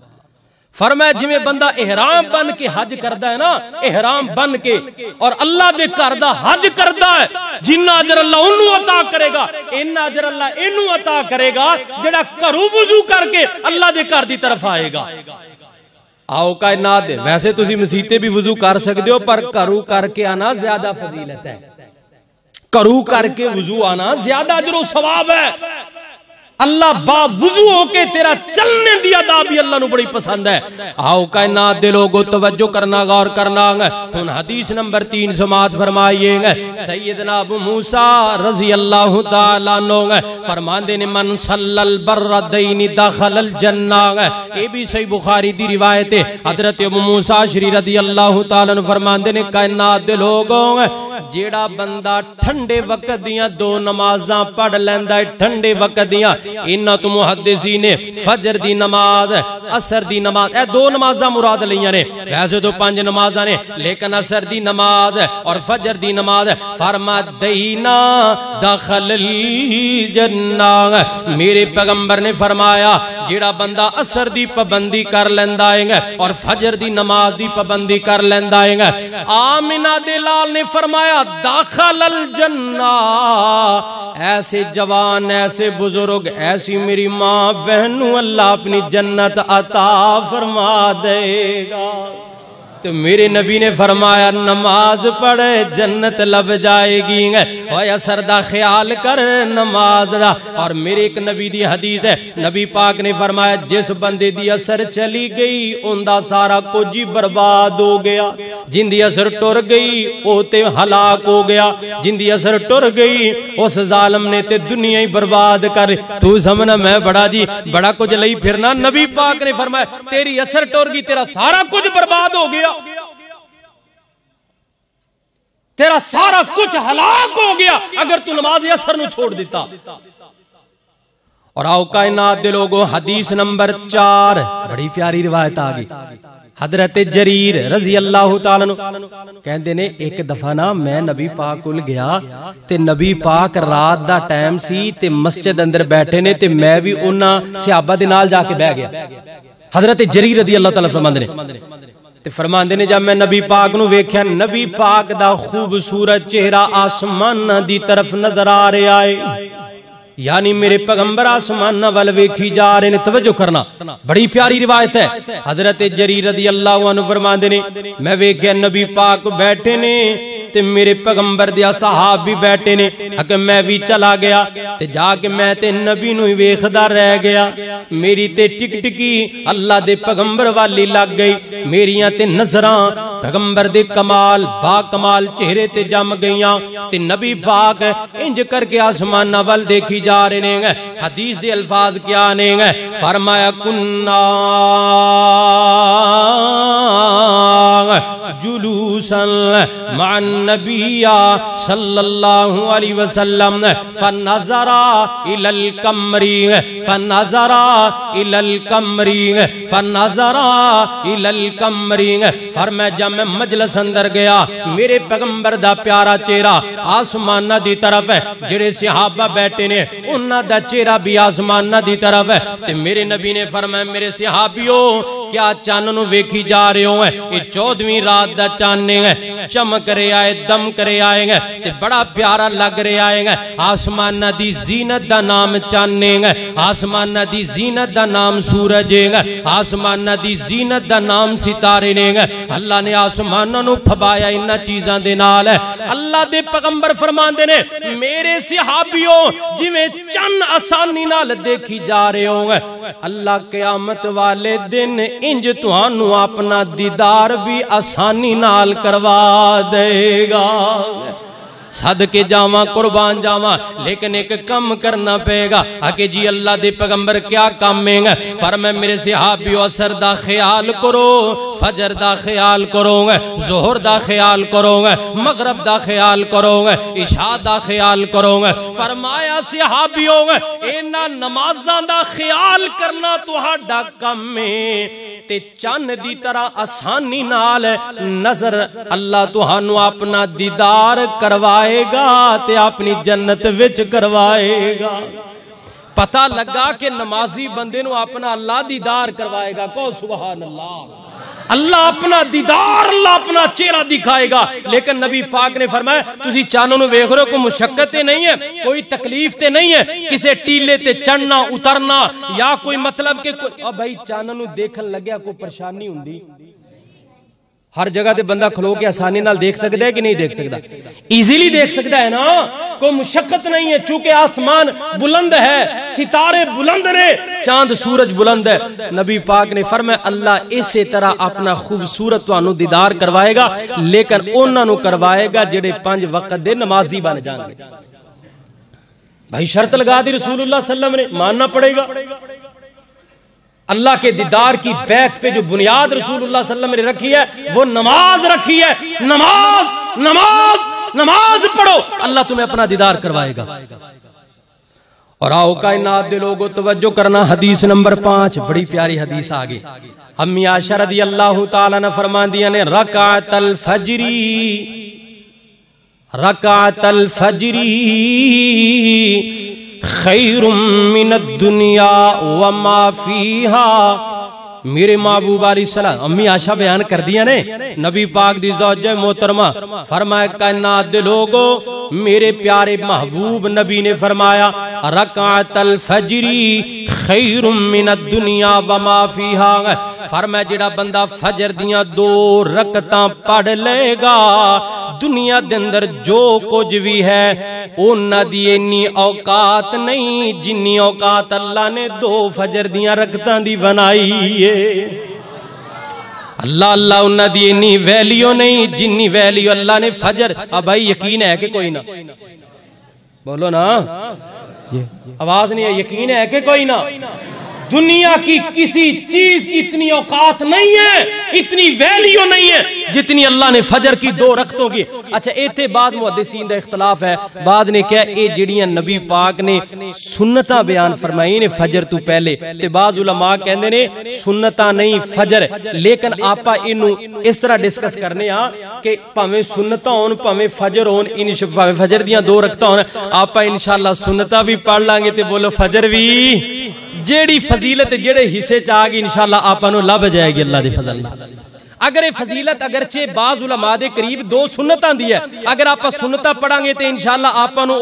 فرمایا جویں بندہ احرام بن کے حج کردا ہے نا احرام بن کے اور اللہ دے گھر دا حج کردا ہے جن اجر اللہ انو عطا کرے گا ان اجر اللہ انو عطا کرے گا جڑا گھروں وضو کر کے اللہ دے گھر دی طرف آئے گا آؤ کائنات دے ویسے تسی مسیتے بھی وضو کر سکتے ہو پر کرو کر کے آنا زیادہ فضیلت ہے کرو کر کے وضو آنا زیادہ اجر و ثواب ہے اللہ با وضو ہو کے تیرا چلنے دی ادا بھی اللہ نو بڑی پسند ہے آؤ کائنات دے لوگو توجہ کرنا غور کرنا ہن حدیث نمبر 3 سماعت فرمائیے سیدنا ابو موسیٰ رضی اللہ تعالیٰ عنہ فرماندے نے من صلی البردین دخل الجنہ یہ بھی صحیح بخاری دی روایت ہے حضرت ابو موسیٰ شری رضی اللہ تعالیٰ عنہ فرماندے نے کائنات دے لوگوں جیڑا بندہ ٹھنڈے وقت دیاں 2 نمازاں پڑھ لیندا ہے ٹھنڈے وقت دیاں انہاں تو محدثین نے فجر دی نماز عصر دی نماز 2 نمازاں مراد لیاں نے ویسے تو 5 نمازاں نے لیکن عصر دی نماز اور فجر دی نماز فرما دینا دخل الجنہ میرے پیغمبر نے فرمایا جیڑا بندہ عصر دی پابندی کر لیندا ہے اور فجر دی نماز دی پابندی کر لیندا ہے آمنہ دلال نے فرمایا داخل الجنہ ایسے جوان ایسے بزرگ ایسی میری ماں بہنوں اللہ اپنی جنت عطا فرما دے گا تو میرے نبی نے فرمایا نماز پڑھے جنت لب جائے گی اوہ اثر دا خیال کر نماز دا. اور میرے ایک نبی دی حدیث ہے, نبی پاک نے فرمایا جس بندے دی اثر چلی گئی ان دا سارا کچھ ہی برباد ہو گیا. جن دی اثر ٹر گئی او تے ہلاک ہو گیا, جن دی اثر ٹر گئی اس ظالم نے تے دنیا ہی برباد کر. تو سمجھنا میں بڑا جی بڑا کچھ لئی پھرنا. نبی پاک نے فرمایا تیری اثر ٹر گئی, تیرا سارا کچھ برباد ہو گیا, تیرا سارا کچھ ہلاک ہو گیا اگر تو نماز اثر نو چھوڑ دیتا. اور آؤ کائنات دے لوگو حدیث نمبر 4, بڑی پیاری روایت آگئی. حضرت جریر رضی اللہ تعالیٰ عنہ کہندے نے ایک دفعہ نا میں نبی پاک کول گیا تے نبی پاک رات دا ٹائم سی تے مسجد اندر بیٹھے نے تے میں بھی انہاں صحابہ دے نال جا کے بیٹھ گیا. حضرت جریر رضی اللہ تعالیٰ فرماندے نے تے فرماندے نے جب میں نبی پاک نو ویکھیا نبی پاک دا خوبصورت چہرہ آسمان دی طرف نظر آ رہا ہے, یعنی میرے پیغمبر آسمان وال ویکھی جا رہے نے. توجہ کرنا بڑی پیاری روایت ہے. حضرت جریر رضی اللہ عنہ فرماندے نے میں ویکھیا نبی پاک بیٹھے نے تے میرے پیغمبر دے صحابہ بھی بیٹھے نے. کہ میں بھی چلا گیا تے جا کے میں تے نبی نو ویکھدا رہ گیا. میری تے ٹک ٹکی اللہ دے پیغمبر والی لگ گئی. میریاں تے نظراں پیغمبر دے کمال با کمال چہرے تے جم گئیاں تے نبی پاک انج کر کے آسمان وال دیکھی جا رہے نے. حدیث دے الفاظ کیا نے, فرمایا کننا جلوسا مع النبی صلی اللہ علیہ وسلم فنظر الى القمر فنظر الى القمر فنظر الى القمر. فرمایا جب میں مجلس اندر گیا میرے پیغمبر دا پیارا چہرہ آسمان دی طرف ہے, جڑے صحابہ بیٹھے نے انہاں دا چہرہ بھی آسمان دی طرف ہے. تے میرے نبی نے فرمایا میرے صحابیوں کیا چاند نو ویکھی جا رہے ہو, یہ 14ویں رات دا چاند ہے, چمک رہے آئے دم کرے آئے گا تے بڑا پیارا لگ رہے آئے گا. آسمان دی زینت دا نام چاند ہے, آسمان دی زینت دا نام سورج ہے, آسمان دی زینت دا نام ستارے نے. اللہ نے آسمانوں نو پھبایا انہاں چیزاں دے نال. اللہ دے پیغمبر فرماندے نے میرے صحابیوں جویں چند آسانی نال دیکھی جا رہے ہو, اللہ قیامت والے دن انج تہانوں اپنا دیدار بھی آسانی نال کروا دے گا. صدقے جاواں قربان جاواں, لیکن ایک کم کرنا پے گا. کہ جی اللہ دے پیغمبر کیا کام ہے؟ فرمایا میرے صحابیو اثر دا خیال کرو, فجر دا خیال کرو, ظہر دا خیال کرو, مغرب دا خیال کرو, عشاء دا خیال کرو. فرمایا صحابیو انہاں نمازاں دا خیال کرنا تہاڈا کم ہے تے چند دی طرح آسانی نال نظر اللہ تہانوں اپنا دیدار کروا گا تے اپنی جنت وچ کروائے گا. پتہ لگا کہ نمازی بندے نو اپنا اللہ دیدار کروائے گا. کو سبحان اللہ. اللہ اپنا دیدار اللہ اپنا چہرہ دکھائے گا. لیکن نبی پاک نے فرمایا تسی چانوں نو ویکھ رہے ہو, کوئی مشقت نہیں ہے, کوئی تکلیف تے نہیں ہے, کسے ٹیلے تے چڑھنا اترنا یا کوئی مطلب کہ بھائی چانوں نو دیکھن لگیا کوئی پریشانی ہوندی. ہر جگہ تے بندہ کھلو کے آسانی نال دیکھ سکتا ہے کہ نہیں دیکھ سکتا؟ ایزیلی دیکھ سکتا ہے نا, کوئی مشقت نہیں ہے. چونکہ آسمان بلند ہے, ستارے بلند نے, چاند سورج بلند ہے. نبی پاک نے فرمایا اللہ اسی طرح اپنا خوبصورت تانوں دیدار کروائے گا, لیکن انہاں نو کروائے گا جڑے 5 وقت دے نمازی بن جان گے. بھائی شرط لگا دی رسول اللہ صلی اللہ علیہ وسلم نے, ماننا پڑے گا. اللہ کے دیدار کی بیعت پہ جو بنیاد رسول اللہ صلی اللہ علیہ وسلم نے رکھی ہے وہ نماز رکھی ہے. نماز نماز نماز پڑھو, اللہ تمہیں اپنا دیدار کروائے گا. اور آؤ کائنات دے لوگو توجہ کرنا, حدیث نمبر 5 بڑی پیاری حدیث آگئی. امی عائشہ رضی اللہ تعالیٰ نے فرمان دیا نے رکعت الفجری خیر من الدنیا وما فیہا. میرے محبوب علیہ السلام امی عائشہ بیان کر دیا نے, نبی پاک دی زوجہ محترمہ فرمایا کائنات دے لوگو میرے پیارے محبوب نبی نے فرمایا رکعت الفجری خیر من الدنیا وما فیہا، فرمایا جڑا بندہ فجر دیاں 2 رکعتاں پڑھ لے گا دنیا دے اندر جو کچھ بھی ہے انہاں دی اتنی اوقات نہیں جنی اوقات اللہ نے 2 فجر دیاں رکعتاں دی بنائی ہے۔ اللہ اللہ انہاں دی اتنی ویلیو نہیں جنی ویلیو اللہ نے فجر۔ اب بھائی یقین ہے کہ کوئی نہ بولو نا، آواز نہیں ہے، یقین ہے کہ کوئی نہ؟ دنیا کی کسی چیز کی اتنی اوقات نہیں ہے، اتنی ویلیو نہیں ہے جتنی اللہ نے فجر کی 2 رکعتوں کی۔ اچھا ایتھے بعد محدثین دا اختلاف ہے، بعد نے کہا اے جڑیاں نبی پاک نے سنتاں بیان فرمائی نے فجر تو پہلے، تے بعض علماء کہندے نے سنتاں نہیں فجر، لیکن آپا اینو اس طرح ڈسکس کرنے ہاں کہ پاویں سنتاں ہون پاویں فجر ہون، فجر دیاں 2 رکعتاں ہون، آپا انشاءاللہ سنتاں بھی پڑھ لیں گے تے بولو فجر بھی، جیڑی فضیلت جیڑے حصے چاہ گی انشاءاللہ آپا نو لب جائے گی اللہ دے فضل نال۔ اگر یہ فضیلت اگرچہ بعض علماء دے قریب 2 سنتاں دی ہے، اگر آپ سنتاں پڑھیں گے تو انشاءاللہ آپ نو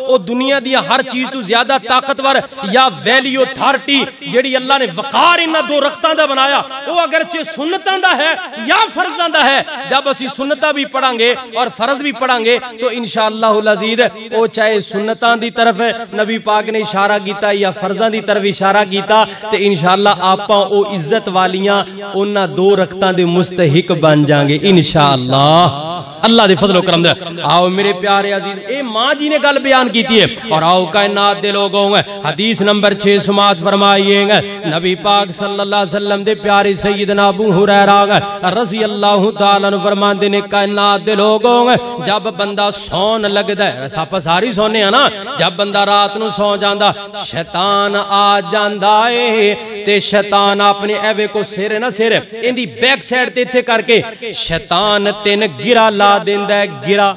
او دنیا دی ہر چیز تو زیادہ طاقتور یا ویلیو اتھارٹی جیڑی اللہ نے وقار انہاں 2 رکعتاں دا بنایا وہ اگرچہ سنتاں دا ہے یا فرضاں دا ہے، جب اسی سنتاں بھی پڑھیں گے اور فرض بھی پڑھیں گے تو انشاءاللہ العزیز او چاہے سنتاں دی طرف نبی پاک نے اشارہ کیتا یا فرضاں دی طرف اشارہ کیتا تے انشاءاللہ آپاں او عزت والیاں انہاں 2 رکعتاں دے مستحق بن جائیں گے انشاءاللہ اللہ دے فضل و کرم دے۔ آؤ میرے پیارے عزیز، اے ماں جی نے گل بیان کیتی ہے، اور آؤ کائنات دے لوگوں حدیث نمبر 6 سماعت فرمائیے گا نبی پاک صلی اللہ علیہ وسلم دے پیارے سیدنا ابو ہریرہ رضی اللہ تعالیٰ عنہ فرماندے نے کائنات دے لوگوں جب بندہ سون لگدا ہے، ساپا ساری سونے ہیں نا، جب بندہ رات نو سو جاندا شیطان آ جاندا ہے تے شیطان اپنے ایوے کو سر نہ سر اندی بیک سائڈ تے تھے کر کے شیطان 3 گرا لا دیندا ہے، گرا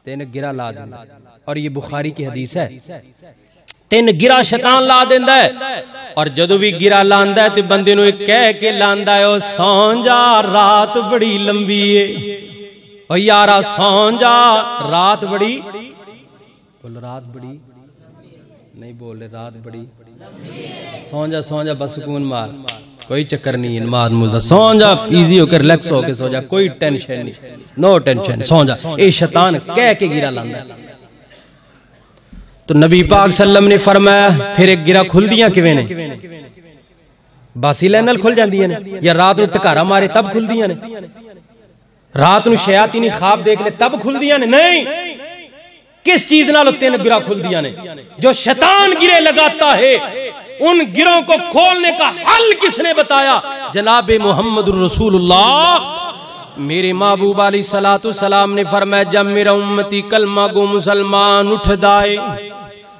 3 گرا لا دیندا، اور یہ بخاری کی حدیث ہے، 3 گرا شیطان لا دیندا ہے، اور جدو بھی گرا لاندا ہے تے بندے نو کہہ کے لاندا ہے او سون جا رات بڑی لمبی ہے، او یارا سون جا رات بڑی، بولو رات بڑی نہیں بول رہے، رات بڑی سون جا بس سکون مار، کوئی چکر نہیں، نماز مزدہ سون جا، ایزی ہو کر ریلیکس ہو کے سو جا، کوئی ٹینشن نہیں، نو ٹینشن، سون جا۔ اے شیطان کہہ کے گرا لاندا ہے تو نبی پاک صلی اللہ علیہ وسلم نے فرمایا پھر ایک گرا کھل دیاں کیویں نے؟ باسی لینل کھل جاندیاں نے یا رات نو ٹکارا مارے تب کھل دیاں نے؟ رات نو شیاطینی خواب دیکھ لے تب کھل دیاں نے؟ نہیں، کس چیز نالو 3 گرا کھل دیاں نے؟ جو شیطان گرے لگاتا ہے ان گروں کو کھولنے کا حل کس نے بتایا؟ جناب محمد رسول اللہ میرے محبوب علیہ السلام نے فرمایا جب میرا امتی کلمہ گو مسلمان اٹھ دائے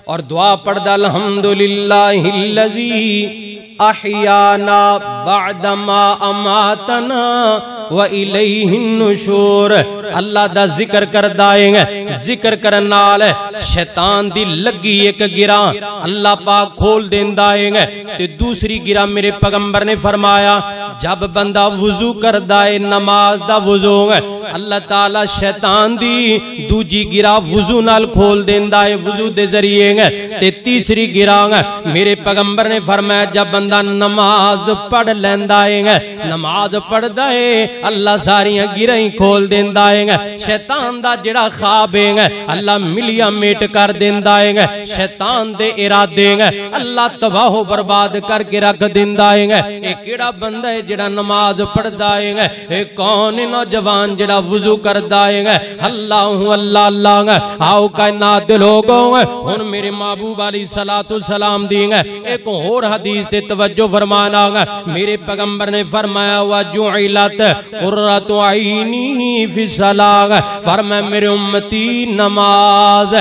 اور دعا پڑھ دا الحمدللہ الذی احیانا بعدما اماتنا وَإِلَيْهِ النُّشُورِ، اللہ دا ذکر کر دائیں گے، ذکر کرن نال شیطان دی لگی ایک گرا اللہ پاک کھول دین دائیں گے۔ تے دوسری گرا میرے پیغمبر نے فرمایا جب بندہ وضو کر دائے نماز دا وضو اللہ تعالی شیطان دی دوجی گرا وضو نال کھول دین دائے وضو دے ذریعے گے۔ تے تیسری گرا میرے پیغمبر نے فرمایا جب بندہ نماز پڑھ لیندائیں گے، نماز پڑھ دائے اللہ ساریاں گرہیں کھول دیندائیں گے، شیطان دا جڑا خواب ہے اللہ ملیا میٹ کر دیندائیں گے، شیطان دے ارادے گے اللہ تباہ و برباد کر کے رکھ دیندائیں گے۔ ایک کیڑا بندہ ہے جڑا نماز پڑھ دائیں گے، ایک کون نوجوان جڑا وضو کر دائیں گے، اللہ اللہ اللہ گے۔ آؤ کائنات لوگوں ہن میرے محبوب علیہ السلام دیں گے ایک اور حدیث تے توجہ فرمانا گا، میرے پیغمبر نے فرمایا وَجُعِلَتْ قُرَّتُ عَيْنِي فِي الصَّلَاةِ، فرمایا میرے امتی نماز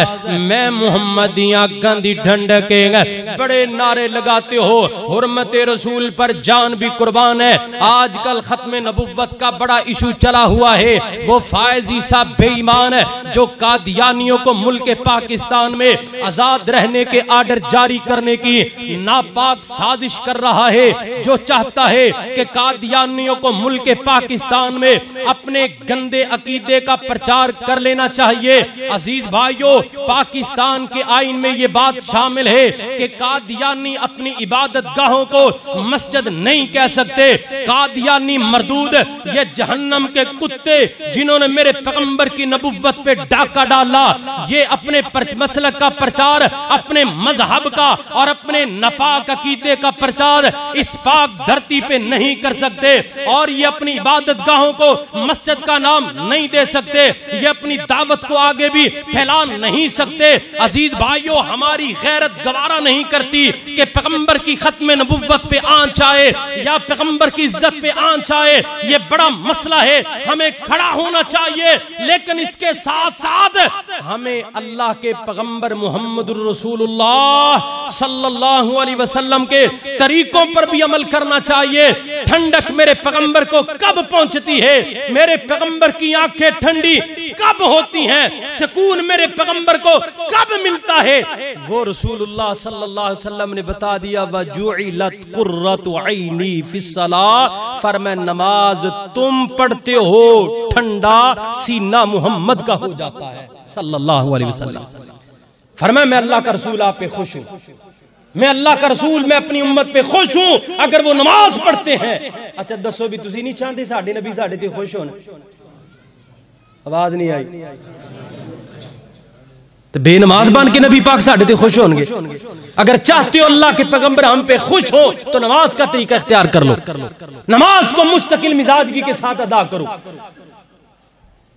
میں محمد دی آنکھاں دی ٹھنڈکیں گے۔ بڑے نعرے لگاتے ہو حرمت رسول پر جان بھی قربان ہے، آج کل ختم نبوت کا بڑا ایشو چلا ہوا ہے، وہ فائز عیسیٰ بے ایمان ہے جو قادیانیوں کو ملک پاکستان میں آزاد رہنے کے آرڈر جاری کرنے کی ناپاک سازش کر رہا ہے، جو چاہتا ہے کہ قادیانیوں کو ملک پاکستان میں اپنے گندے عقیدے کا پرچار کر لینا چاہیے۔ عزیز بھائیو، پاکستان کے آئین میں یہ بات شامل ہے کہ قادیانی اپنی عبادت گاہوں کو مسجد نہیں کہہ سکتے۔ قادیانی مردود، یہ جہنم کے کتے جنہوں نے میرے پیغمبر کی نبوت پہ ڈاکہ ڈالا، یہ اپنے مسلک کا پرچار، اپنے مذہب کا اور اپنے ناپاک عقیدے کا پرچار اس پاک دھرتی پہ نہیں کر سکتے، اور یہ اپنی عبادت گاہوں کو مسجد کا نام نہیں دے سکتے، یہ اپنی دعوت کو آگے بھی پھیلا نہیں سکتے۔ عزیز بھائیو، ہماری غیرت گوارا نہیں کرتی کہ پیغمبر کی ختم نبوت پہ آنچ آئے یا پیغمبر کی عزت پہ آنچ آئے، یہ بڑا مسئلہ ہے، ہمیں کھڑا ہونا چاہیے، لیکن اس کے ساتھ ساتھ ہمیں اللہ کے پیغمبر محمد الرسول اللہ صلی اللہ علیہ وسلم کے طریقوں پر بھی عمل کرنا چاہیے۔ ٹھنڈک میرے پیغمبر کو کب پہنچتی ہے؟ میرے پیغمبر کی آنکھیں ٹھنڈی کب ہوتی ہیں؟ سکون میرے پیغمبر کو کب ملتا ہے؟ وہ رسول اللہ صلی اللہ علیہ وسلم نے بتا دیا، وَجُعِلَتْ قُرَّةُ عَيْنِي فِي الصَّلَاةِ، فرمائے نماز تم پڑھتے ہو ٹھنڈا سینہ محمد کا ہو جاتا ہے صلی اللہ علیہ وسلم۔ فرمائے میں اللہ کا رسول آپ پہ خوش ہوں، میں اللہ کا رسول میں اپنی امت پہ خوش ہوں اگر وہ نماز پڑھتے ہیں۔ اچھا دسو بھی تسی نہیں چاہتے ساڈے نبی ساڈے تے خوش ہونا؟ آواز نہیں آئی؟ تو بے نماز بن کے نبی پاک ساڈے تے خوش ہوں گے؟ اگر چاہتے ہو اللہ کے پیغمبر ہم پہ خوش ہو تو نماز کا طریقہ اختیار کر لو، نماز کو مستقل مزاجگی کے ساتھ ادا کرو۔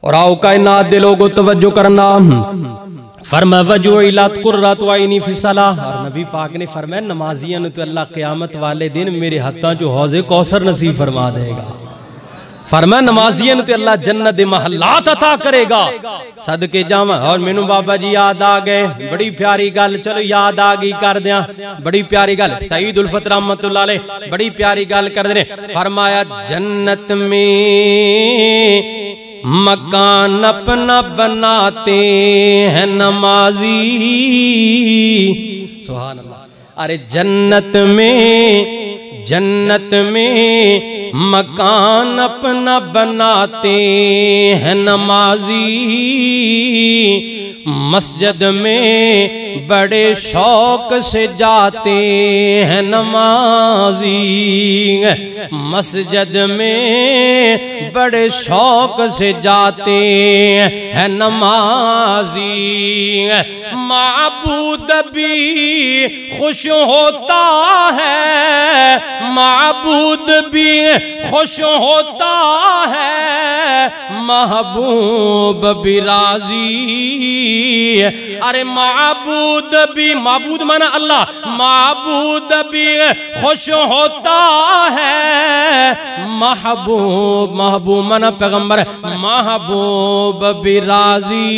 اور آؤ کائنات دے لوگو توجہ کرنا، فرما وجعلت قرۃ عینی فی الصلاۃ، اور نبی پاک نے فرمایا نمازیاں تو اللہ قیامت والے دن میرے ہتھاں جو حوض کوثر نصیب فرما دے گا۔ فرمایا نمازیاں تے اللہ جنت دے محلات عطا کرے گا۔ صدقے جاواں، اور مینوں بابا جی یاد آ گئے، بڑی پیاری گل، چلو یاد آ گئی کر دیاں، بڑی پیاری گل، سعید الفت رحمت اللہ علیہ بڑی پیاری گل کر دے، فرمایا جنت میں مکان اپنا بناتے ہیں نمازی، سبحان اللہ۔ ارے جنت میں مکان اپنا بناتے ہیں نمازی، مسجد میں بڑے شوق سے جاتے ہیں نمازی، مسجد میں بڑے شوق سے جاتے ہیں نمازی، معبود بھی خوش ہوتا ہے، معبود بھی خوش ہوتا ہے، محبوب بھی راضی، ارے معبود بھی، معبود مانا اللہ، معبود بھی خوش ہوتا ہے، محبوب مانا پیغمبر، محبوب بھی راضی،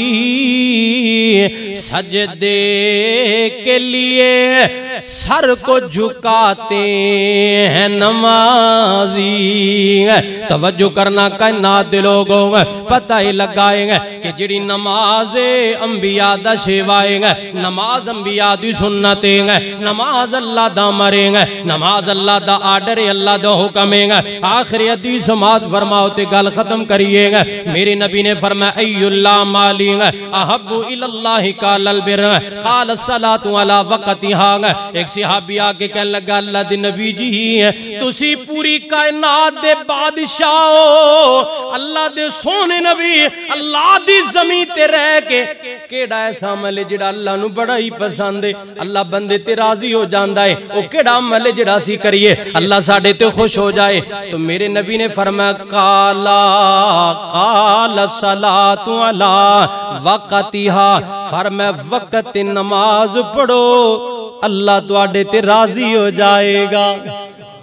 سجدے کے لیے سر کو جھکاتے ہیں نمازی۔ توجہ کرنا کائنات دے لوگوں، پتہ ہی لگائیں گے کہ جڑی نماز انبیاء دا شیوائیں گے، نماز انبیاء دی سنتیں گے، نماز اللہ دا مریں گے، نماز اللہ دا آرڈر اللہ دا حکمیں گے۔ آخری حدیث سماعت فرماؤ تے گل ختم کریے گا۔ میرے نبی نے فرمایا ای اللہ مالی احب الاللہ قال البر قال الصلاة علی وقتها۔ ایک صحابی آکے کہنے لگا اللہ دے نبی جی تسی پوری کائنات دے بادشاہ ہو، اللہ دے سونے نبی، اللہ دی زمین تے رہ کے کیڑا ایسا عمل ہے جڑا اللہ نو بڑا ہی پسند ہے، اللہ بندے تے راضی ہو جاندا ہے، او کیڑا عمل ہے جڑا سی کریے اللہ ساڈے تے خوش ہو جائے؟ تو میرے نبی نے فرمایا قال الصلاۃ علی وقتها، فرمایا وقت نماز پڑھو اللہ تواڈے تے راضی ہو جائے گا۔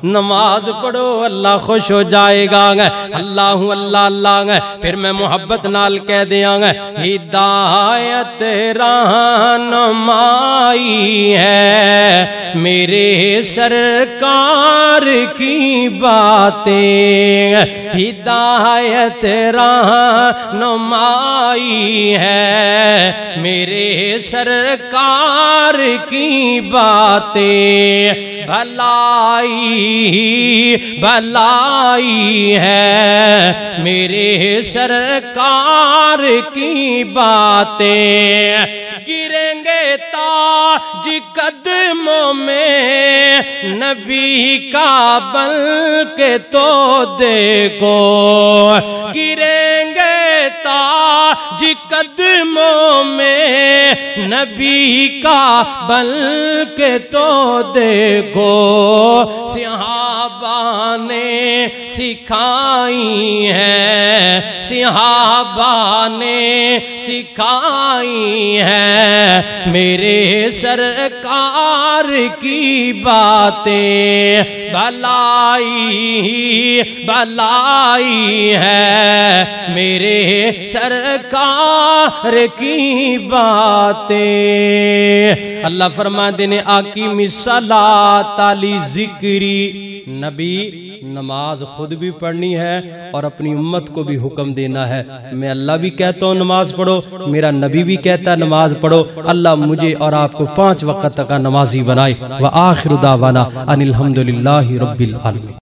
نماز پڑھو اللہ خوش ہو جائے گا اللہ اللہ اللہ پھر میں محبت نال کہہ دیاں گا ہدایت رہنمائی ہے میرے سرکار کی باتیں ہدایت رہنمائی ہے میرے سرکار کی باتیں بھلائی بھلائی ہے میرے سرکار کی باتیں گریں گے تاج قدموں میں نبی کا بلکہ تو دیکھو گریں گے تاج قدموں میں نبی کا بلکہ تو دیکھو صحابہ نے سکھائی ہے صحابہ نے سکھائی ہے میرے سرکار کی باتیں بھلائی بھلائی ہے میرے سرکار کی باتیں اللہ فرما دینے آقیم الصلاۃ علی ذکری نبی نماز خود بھی پڑھنی ہے اور اپنی امت کو بھی حکم دینا ہے میں اللہ بھی کہتا ہوں نماز پڑھو میرا نبی بھی کہتا ہے نماز پڑھو اللہ مجھے اور آپ کو 5 وقت کا نمازی بنائے وآخر دعوانا ان الحمدللہ رب العالمین